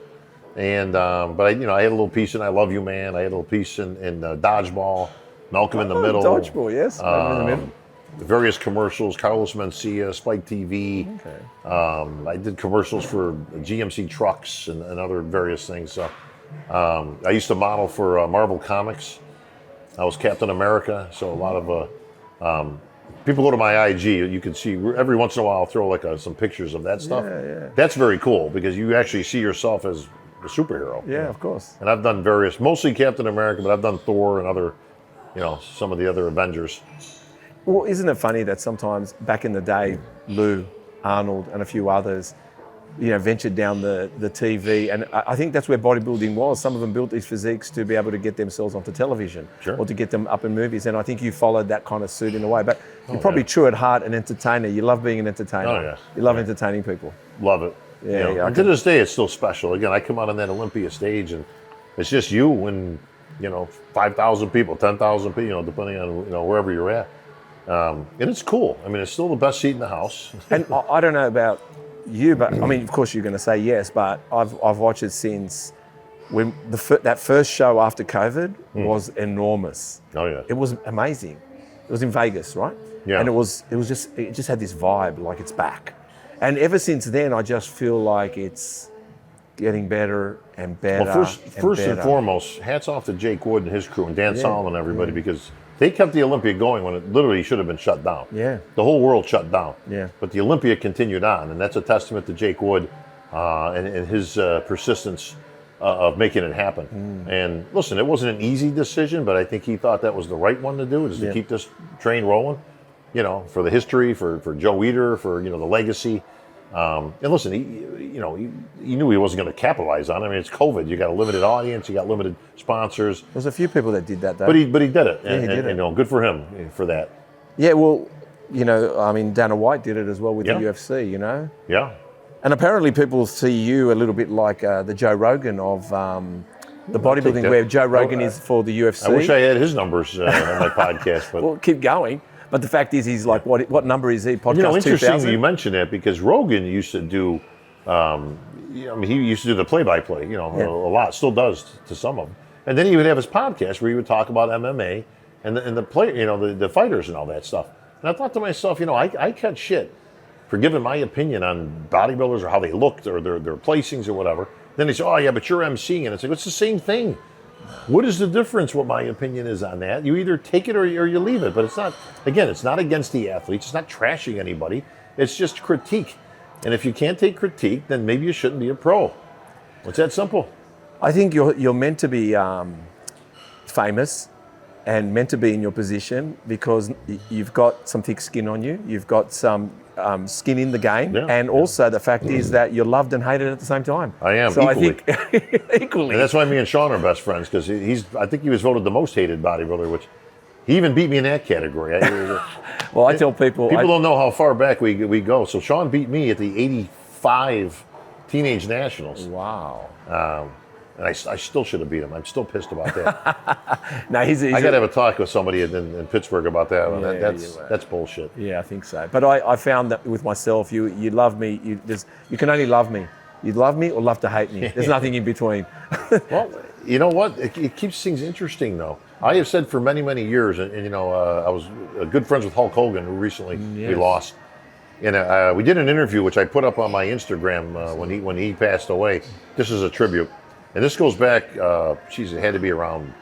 And but I had a little piece in I Love You Man. I had a little piece in Dodgeball, Malcolm in the Middle. Dodgeball, yes. Malcolm in the Middle. Various commercials, Carlos Mencia, Spike TV. Okay. I did commercials for GMC trucks and other various things. So I used to model for Marvel Comics. I was Captain America. So a lot of people go to my IG. You can see every once in a while I'll throw some pictures of that stuff. Yeah. That's very cool because you actually see yourself as a superhero. Yeah, of course. And I've done various, mostly Captain America, but I've done Thor and other, some of the other Avengers. Well, isn't it funny that sometimes back in the day, Lou, Arnold, and a few others, ventured down the TV, and I think that's where bodybuilding was. Some of them built these physiques to be able to get themselves onto television, or to get them up in movies. And I think you followed that kind of suit in a way. But you're probably true at heart an entertainer. You love being an entertainer. Oh yeah. You love entertaining people. Love it. Yeah. And to this day, it's still special. Again, I come out on that Olympia stage, and it's just you and 5,000 people, 10,000 people, depending on wherever you're at. And it's cool. It's still the best seat in the house. And I don't know about you, but of course you're going to say yes, but I've watched it since when that first show after COVID was enormous. Oh yeah. It was amazing. It was in Vegas, right? Yeah. And it just had this vibe like it's back. And ever since then, I just feel like it's getting better and better. Well, first and foremost, hats off to Jake Wood and his crew and Dan Solomon and everybody, because they kept the Olympia going when it literally should have been shut down. Yeah. The whole world shut down. Yeah. But the Olympia continued on, and that's a testament to Jake Wood and his persistence of making it happen. And listen, it wasn't an easy decision, but I think he thought that was the right one to do, is to keep this train rolling, you know, for the history, for Joe Eater, for, you know, the legacy. And listen, he knew he wasn't going to capitalize on it. I mean, it's COVID. You got a limited audience. You got limited sponsors. There's a few people that did that, though. But he did it. Yeah, he did it. You know, good for him for that. Yeah, well, you know, I mean, Dana White did it as well with the Yeah. UFC, you know? Yeah. And apparently people see you a little bit like the Joe Rogan of the bodybuilding, that. where Joe Rogan is for the UFC. I wish I had his numbers on my podcast. But Well, keep going. But the fact is, he's like, what number is he? Podcast you know, interesting 2000? you mentioned that, because Rogan used to do, I mean, he used to do the play-by-play, you know, a lot, still does to some of them. And then he would have his podcast where he would talk about MMA and the play, you know, the fighters and all that stuff. And I thought to myself, you know, I catch shit for giving my opinion on bodybuilders or how they looked or their placings or whatever. Then they say, oh yeah, but you're emceeing, and it's like, it's the same thing. What is the difference what my opinion is on that? You either take it or you leave it. But it's not, again, it's not against the athletes. It's not trashing anybody. It's just critique. And if you can't take critique, then maybe you shouldn't be a pro. It's that simple. I think you're meant to be famous and meant to be in your position because you've got some thick skin on you. You've got some skin in the game. Yeah. And also the fact is that you're loved and hated at the same time. I am, so equally. I think equally. And that's why me and Sean are best friends, because I think he was voted the most hated bodybuilder, which he even beat me in that category. Well, I tell people... People don't know how far back we go. So Sean beat me at the 85 Teenage Nationals. Wow. And I still should have beat him. I'm still pissed about that. No, he's I got to have a talk with somebody in Pittsburgh about that one. Yeah, That's bullshit. Yeah, I think so. But I found that with myself, you love me. You can only love me. You love me or love to hate me. There's nothing in between. Well, you know what? It keeps things interesting, though. I have said for many, many years, and you know, I was good friends with Hulk Hogan, who recently we lost. And we did an interview, which I put up on my Instagram when he passed away. This is a tribute. And this goes back, it had to be around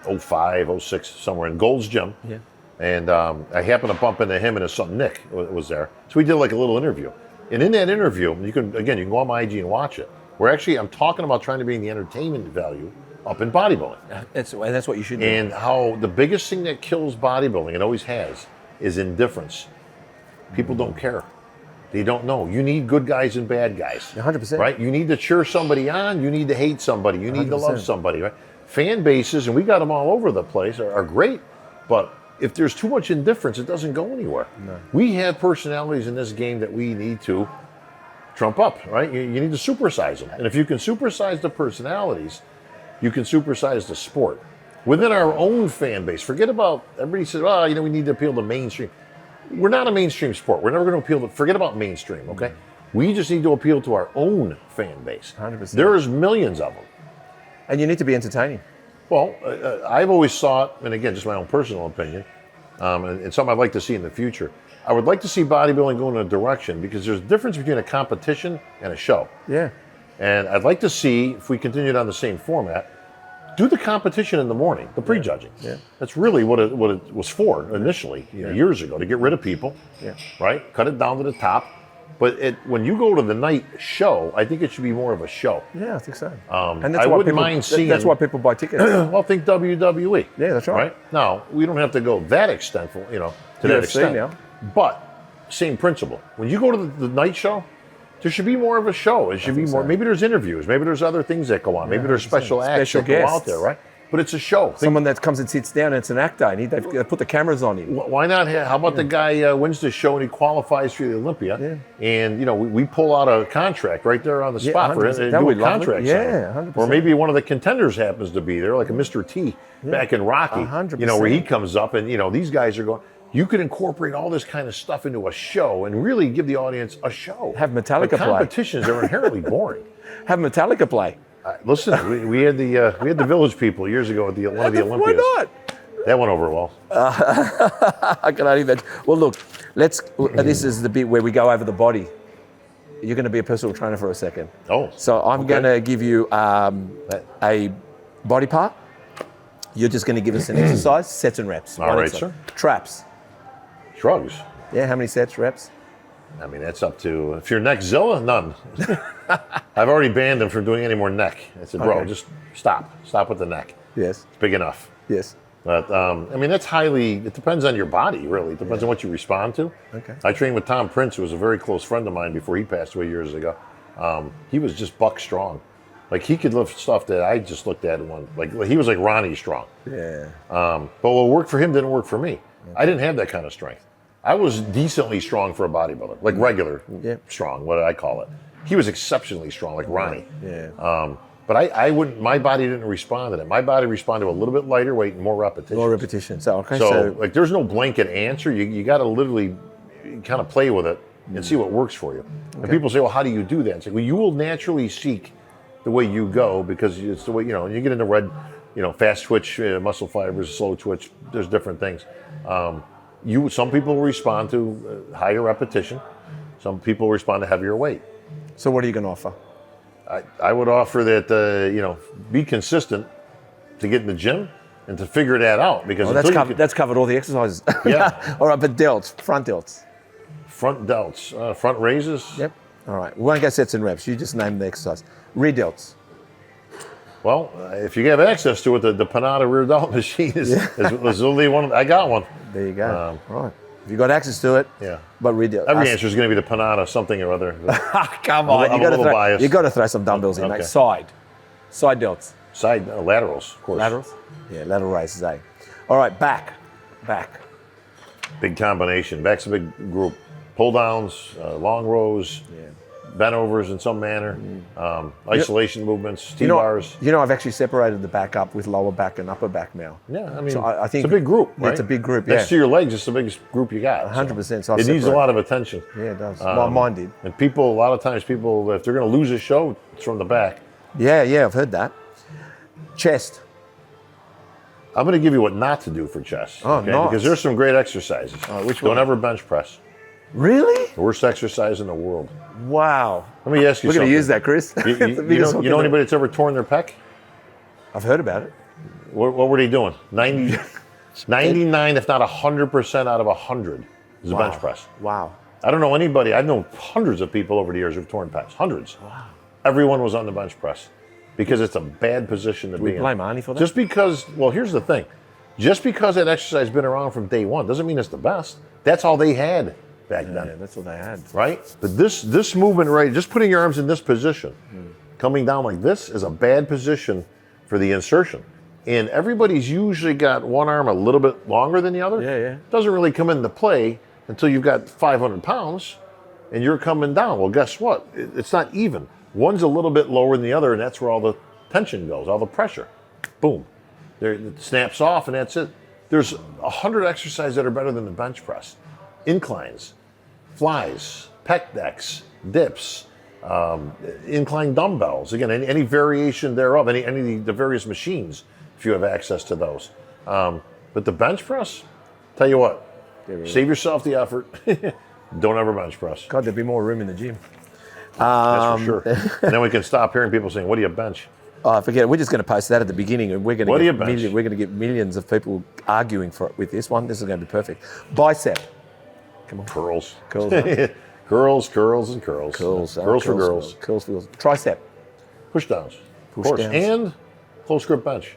05, 06, somewhere in Gold's Gym. Yeah. And I happened to bump into him and his son Nick was there. So we did like a little interview. And in that interview, you can go on my IG and watch it. Where actually I'm talking about trying to bring the entertainment value up in bodybuilding. That's what you should do. And how the biggest thing that kills bodybuilding, and always has, is indifference. People don't care. They don't know. You need good guys and bad guys. 100%. Right? You need to cheer somebody on. You need to hate somebody. You need 100%. to love somebody. Right? Fan bases, and we got them all over the place, are great. But if there's too much indifference, it doesn't go anywhere. No. We have personalities in this game that we need to trump up, right? You need to supersize them. And if you can supersize the personalities, you can supersize the sport. Within our own fan base, forget about, everybody says, oh, you know, we need to appeal to mainstream. We're not a mainstream sport. We're never going to appeal to, forget about mainstream, okay? We just need to appeal to our own fan base. 100%. There's millions of them. And you need to be entertaining. Well, I've always thought, and again, just my own personal opinion, and something I'd like to see in the future, I would like to see bodybuilding go in a direction, because there's a difference between a competition and a show. Yeah. And I'd like to see, if we continued on the same format, do the competition in the morning, the prejudging. Yeah. That's really what it was for initially, years ago, to get rid of people, right? Cut it down to the top. But when you go to the night show, I think it should be more of a show. Yeah, I think so. And I wouldn't mind seeing... That's why people buy tickets. Well, think WWE. Yeah, that's right. Now, we don't have to go that extent, to that extent. Now. But same principle. When you go to the night show, there should be more of a show. It should be more. So. Maybe there's interviews. Maybe there's other things that go on. Maybe there's special acts that go out there, right? But it's a show. Someone that comes and sits down and it's an actor. And they put the cameras on him. Why not? How about the guy wins the show and he qualifies for the Olympia? Yeah. And we pull out a contract right there on the spot for him. Do a contract. Yeah, 100%. Or maybe one of the contenders happens to be there, like a Mr. T back in Rocky. 100%. Where he comes up and these guys are going. You could incorporate all this kind of stuff into a show and really give the audience a show. Have Metallica play. Competitions are inherently boring. Have Metallica play. Listen, we had the Village People years ago at one of the Olympias. Why not? That went over well. I can only imagine. Well, look, this is the bit where we go over the body. you're going to be a personal trainer for a second. Oh. So I'm going to give you a body part. You're just going to give us an exercise, sets and reps. All right, sir. Traps. Shrugs. Yeah, how many sets, reps? I mean, that's up to, if you're Neckzilla, none. I've already banned him from doing any more neck. I said, bro, just stop. Stop with the neck. Yes. It's big enough. Yes. But, I mean, that's highly, it depends on your body, really. It depends on what you respond to. Okay. I trained with Tom Prince, who was a very close friend of mine before he passed away years ago. He was just buck strong. Like, he could lift stuff that I just looked at and went, like he was like Ronnie strong. Yeah. But what worked for him didn't work for me. Okay. I didn't have that kind of strength. I was decently strong for a bodybuilder, like regular strong, what I call it. He was exceptionally strong, like Ronnie. Yeah. But I wouldn't, my body didn't respond to that. My body responded to a little bit lighter weight and more repetition. More repetition. So, okay. So like, there's no blanket answer. You got to literally kind of play with it and see what works for you. Okay. And people say, well, how do you do that? It's like, well, you will naturally seek the way you go because it's the way, you know, you get into red, you know, fast twitch, muscle fibers, slow twitch, there's different things. Some people respond to higher repetition. Some people respond to heavier weight. So what are you going to offer? I would offer that, you know, be consistent to get in the gym and to figure that out. Because that's covered all the exercises. Yeah. All right, but delts, front delts. Front delts, front raises. Yep. All right, we won't go sets and reps. You just name the exercise. Rear delts. Well, if you have access to it, the Panada rear delt machine is only one. I got one. There you go. Right. If you got access to it, yeah. But rear delts. Every answer is going to be the Panada something or other. Come on, you got to throw some dumbbells in, mate. Side delts. Side laterals, of course. Laterals. Yeah, lateral raises, eh? All right, back. Big combination. Back's a big group. Pull downs, long rows. Yeah. Bent overs in some manner, isolation movements, T-bars. You know, I've actually separated the back up with lower back and upper back now. Yeah, I mean, so I think it's a big group, right? It's a big group, yeah. Next to your legs, it's the biggest group you got. 100%. So it needs a lot of attention. Yeah, it does. Mine did. And people, a lot of times, if they're going to lose a show, it's from the back. Yeah, I've heard that. Chest. I'm going to give you what not to do for chest. Oh, okay? Nice. Because there's some great exercises. Which one? Don't ever bench press. Really? The worst exercise in the world. Wow. Let me ask you something. We're going to use that, Chris. You know anybody that's ever torn their pec? I've heard about it. What were they doing? 99, if not 100% out of 100 is a bench press. Wow. I don't know anybody. I've known hundreds of people over the years who've torn pecs. Hundreds. Wow. Everyone was on the bench press because it's a bad position to be in. We blame Arnie for that? Just because, well, here's the thing. Just because that exercise has been around from day one doesn't mean it's the best. That's all they had back then. Yeah, that's what they had. Right? But this movement, right, just putting your arms in this position, coming down like this is a bad position for the insertion. And everybody's usually got one arm a little bit longer than the other. Yeah. Doesn't really come into play until you've got 500 pounds and you're coming down. Well, guess what? It's not even. One's a little bit lower than the other, and that's where all the tension goes, all the pressure. Boom. It snaps off, and that's it. There's 100 exercises that are better than the bench press. Inclines, flies, pec decks, dips, incline dumbbells. Again, any variation thereof, any of the various machines, if you have access to those. But the bench press, tell you what, save yourself the effort. Don't ever bench press. God, there'd be more room in the gym. That's for sure. And then we can stop hearing people saying, "What do you bench?" Oh, forget it. We're just going to post that at the beginning, and we're going to get millions of people arguing with this one. This is going to be perfect. Bicep. Come on. Curls. Curls. Curls, and curls. Curls for girls. Curls for girls. Tricep. Push downs. Push downs. And close grip bench.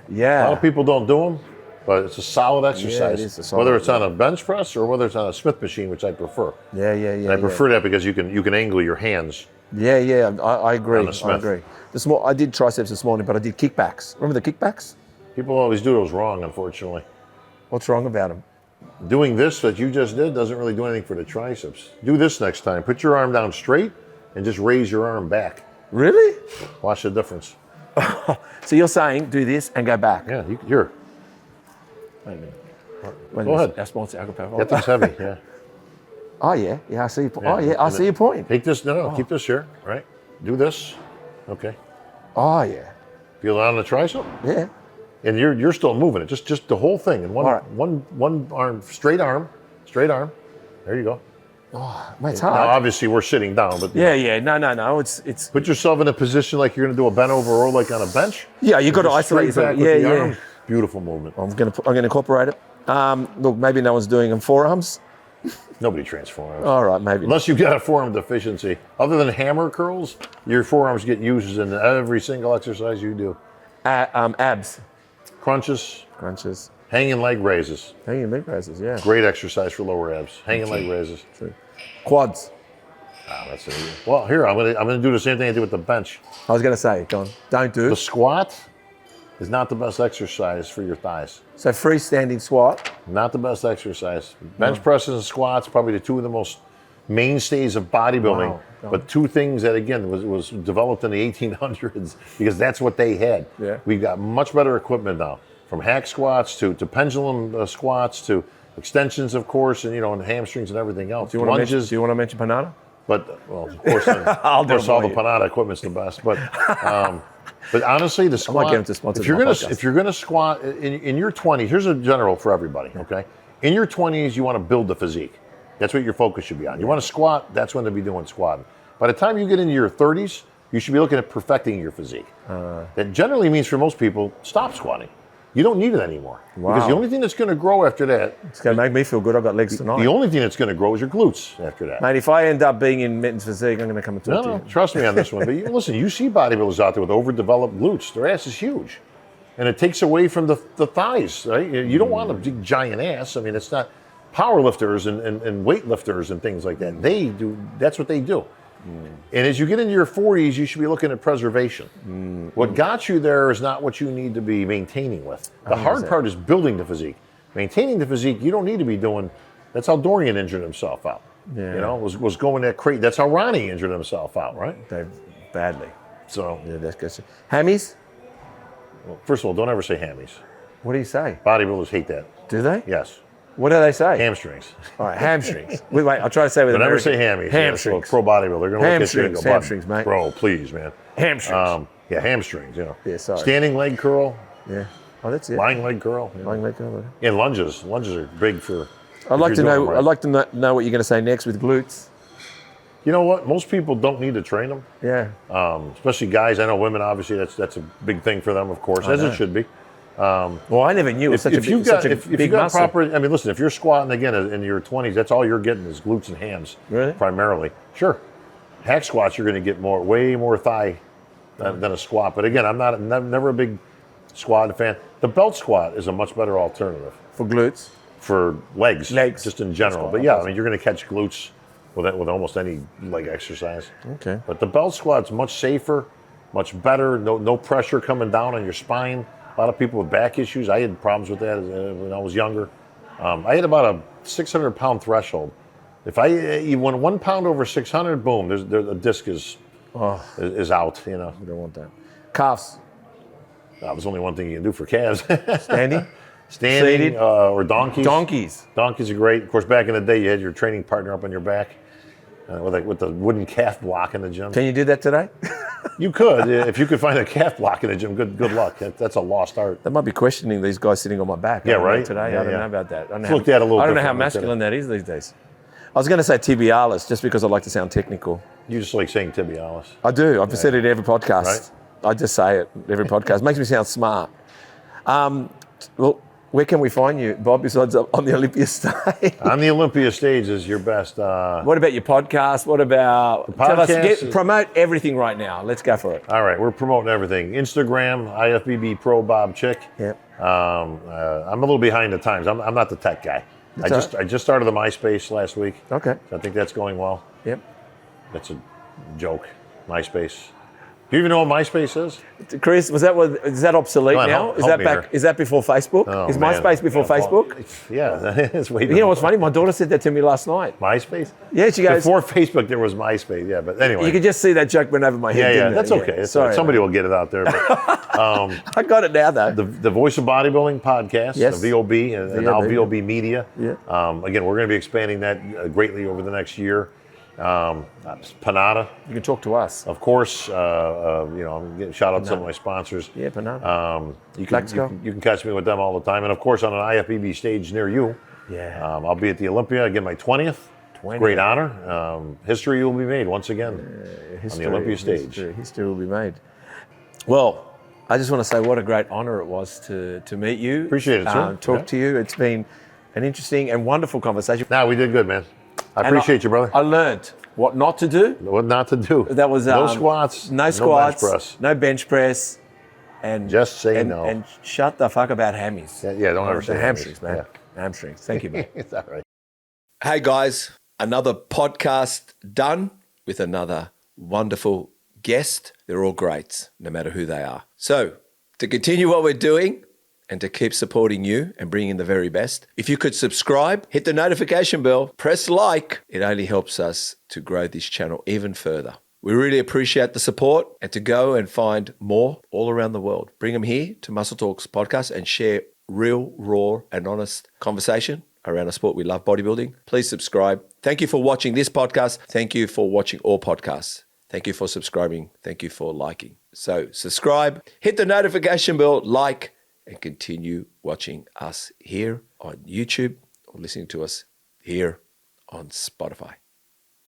Yeah. A lot of people don't do them, but it's a solid exercise. Yeah, it is a solid, whether it's on a bench press or whether it's on a Smith machine, which I prefer. Yeah. And I prefer that because you can angle your hands. Yeah. I agree. On the Smith. I agree. I did triceps this morning, but I did kickbacks. Remember the kickbacks? People always do those wrong, unfortunately. What's wrong about them? Doing this that you just did doesn't really do anything for the triceps. Do this next time. Put your arm down straight and just raise your arm back. Really? Watch the difference. So you're saying do this and go back? Yeah, here. Wait a minute. Go ahead. Our sponsor, Alcohol. That thing's heavy, yeah. Oh, yeah. I see your point. Oh, yeah, I see your point. Take this, keep this here, right? Do this, okay. Oh, yeah. Feel it on the tricep? Yeah. And you're still moving it, just the whole thing. And one arm, straight arm. There you go. Mate, it's Now, hard. obviously, we're sitting down, but Yeah. No. It's. put yourself in a position like you're going to do a bent over row, like on a bench. Yeah, you got to Just isolate straight back yourself. with Yeah, the yeah. arms. Beautiful movement. I'm gonna incorporate it. Look, maybe no one's doing them forearms. Nobody trains forearms. All right, maybe. Unless you've got a forearm deficiency. Other than hammer curls, your forearms get used in every single exercise you do. Abs, Crunches, crunches, hanging leg raises. hanging leg raises. Yeah. Great exercise for lower abs. Hanging leg raises. True. Quads. That's it. Well, here I'm gonna do the same thing I did with the bench. I was gonna say, go on. Don't do. The squat is not the best exercise for your thighs. So freestanding squat. Not the best exercise. Bench presses and squats, probably the two of the most mainstays of bodybuilding. Wow. But two things that, again, was developed in the 1800s because that's what they had. Yeah. We've got much better equipment now, from hack squats to pendulum squats to extensions, of course, and and hamstrings and everything else. Do you want Lunges. to mention Panada? But well, of course, I'll do it all for the you. Panada equipment's the best. But honestly, the squat. get him to sponsor if you're my gonna podcast. if you're gonna squat in your 20s, here's a general for everybody. Okay, in your 20s, you want to build the physique. That's what your focus should be on. You want to squat. That's when to be doing squatting. By the time you get into your 30s, you should be looking at perfecting your physique. That generally means for most people, stop squatting. You don't need it anymore. Wow. Because the only thing that's going to grow after that, It's gonna make me feel good. I've got legs tonight. the only thing that's going to grow is your glutes after that. Mate, if I end up being in Mitten's physique, I'm gonna come and talk No, to you. trust me on this one. But listen, you see bodybuilders out there with overdeveloped glutes. Their ass is huge. And it takes away from the thighs, right? You don't want a big giant ass. I mean, it's not power lifters and weightlifters and things like that. They do, that's what they do. And as you get into your 40s, you should be looking at preservation. What got you there is not what you need to be maintaining with. The hard part is building the physique. Maintaining the physique, you don't need to be doing. That's how Dorian injured himself out. Yeah. Was going that crazy. That's how Ronnie injured himself out, right? Badly. So, Yeah, that's good. Hammies? well, first of all, don't ever say hammies. What do you say? Bodybuilders hate that. Do they? Yes. What do they say? Hamstrings. All right, hamstrings. Wait, I'll try to say with Don't ever American. say hammies. Hamstrings. Pro bodybuilder. They're going to look at you and go, Hamstrings, mate. Bro, please, man. Hamstrings. Yeah, hamstrings, Yeah, sorry. Standing leg curl, Yeah. Oh, that's it. lying leg curl. Lying leg curl. And lunges. Lunges are big for. I'd like if to you're doing know. them right. I'd like to know what you're going to say next with glutes. You know what? Most people don't need to train them, Yeah. especially guys. I know women. Obviously, that's a big thing for them, of course, as know. it should be. Well, I never knew it was such a big, if big you got muscle. proper, I mean, listen, if you're squatting again in your 20s, that's all you're getting is glutes and hams, Really? primarily. Sure, hack squats you're going to get way more thigh than a squat. But again, I'm never a big squat fan. The belt squat is a much better alternative For glutes. for legs, just in general. Squat, But yeah, I mean, you're going to catch glutes with almost any leg exercise. Okay. But the belt squat's much safer, much better. No pressure coming down on your spine. A lot of people with back issues. I had problems with that when I was younger. I had about a 600-pound threshold. If you went 1 pound over 600, boom, the disc is out. You know, We don't want that. Calves. there's only one thing you can do for calves: Standing. standing Seated. or donkeys. Donkeys. Donkeys are great. Of course, back in the day, you had your training partner up on your back with the wooden calf block in the gym. Can you do that today? You could, if you could find a calf block in the gym. Good luck. That's a lost art. They might be questioning these guys sitting on my back. Yeah, I don't know right? Today, Yeah, I don't yeah. know about that. I don't know It's looked at a little I don't know how differently today. masculine that is these days. I was going to say tibialis just because I like to sound technical. You just like saying tibialis. I do. I've said it every podcast. Right. I just say it every podcast. Makes me sound smart. Well, where can we find you, Bob, besides on the Olympia stage? On the Olympia stage is your best. What about your podcast? What about... Tell us, podcast is- promote everything right now. Let's go for it. All right, we're promoting everything. Instagram, IFBB Pro Bob Chick. Yep. I'm a little behind the times. I'm not the tech guy. I just started the MySpace last week. Okay. So I think that's going well. Yep. That's a joke. MySpace. Do you even know what MySpace is? Chris, is that obsolete Come on, now? help Is that me back? here. Is that before Facebook? Oh, Is man. MySpace before Facebook? Yeah, it's way You know what's funny? My daughter said that to me last night. MySpace? Yeah, she goes. Before Facebook, there was MySpace. Yeah, but anyway. You could just see that joke went over my head. yeah, didn't that's it? okay. It's Sorry. somebody will get it out there. But, I got it now though. the Voice of Bodybuilding podcast, Yes. the VOB, and now VOB Media. Yeah. Again, we're going to be expanding that greatly over the next year. Panada, You can talk to us. of course. I'm getting shout out to some of my sponsors. Yeah, Panada. You can catch me with them all the time, and of course on an IFBB stage near you. Yeah. I'll be at the Olympia again, my 20th. Great honor. History will be made once again on the Olympia stage. History will be made. Well, I just want to say what a great honor it was to meet you. Appreciate it, sir. Talk to you. It's been an interesting and wonderful conversation. Nah, we did good, man. I appreciate you, brother. I learned what not to do. What not to do. That was no squats. No squats. bench press. No bench press. And just say no. And shut the fuck about hammies. Yeah, don't ever say hamstrings, man. Yeah. Hamstrings. Thank you, man. It's all right. Hey guys, another podcast done with another wonderful guest. They're all greats, no matter who they are. So, to continue what we're doing and to keep supporting you and bringing the very best, if you could subscribe, hit the notification bell, press like, it only helps us to grow this channel even further. We really appreciate the support, and to go and find more all around the world. Bring them here to Muscle Talks podcast and share real, raw and honest conversation around a sport we love, bodybuilding. Please subscribe. Thank you for watching this podcast. Thank you for watching all podcasts. Thank you for subscribing. Thank you for liking. So subscribe, hit the notification bell, like, and continue watching us here on YouTube or listening to us here on Spotify.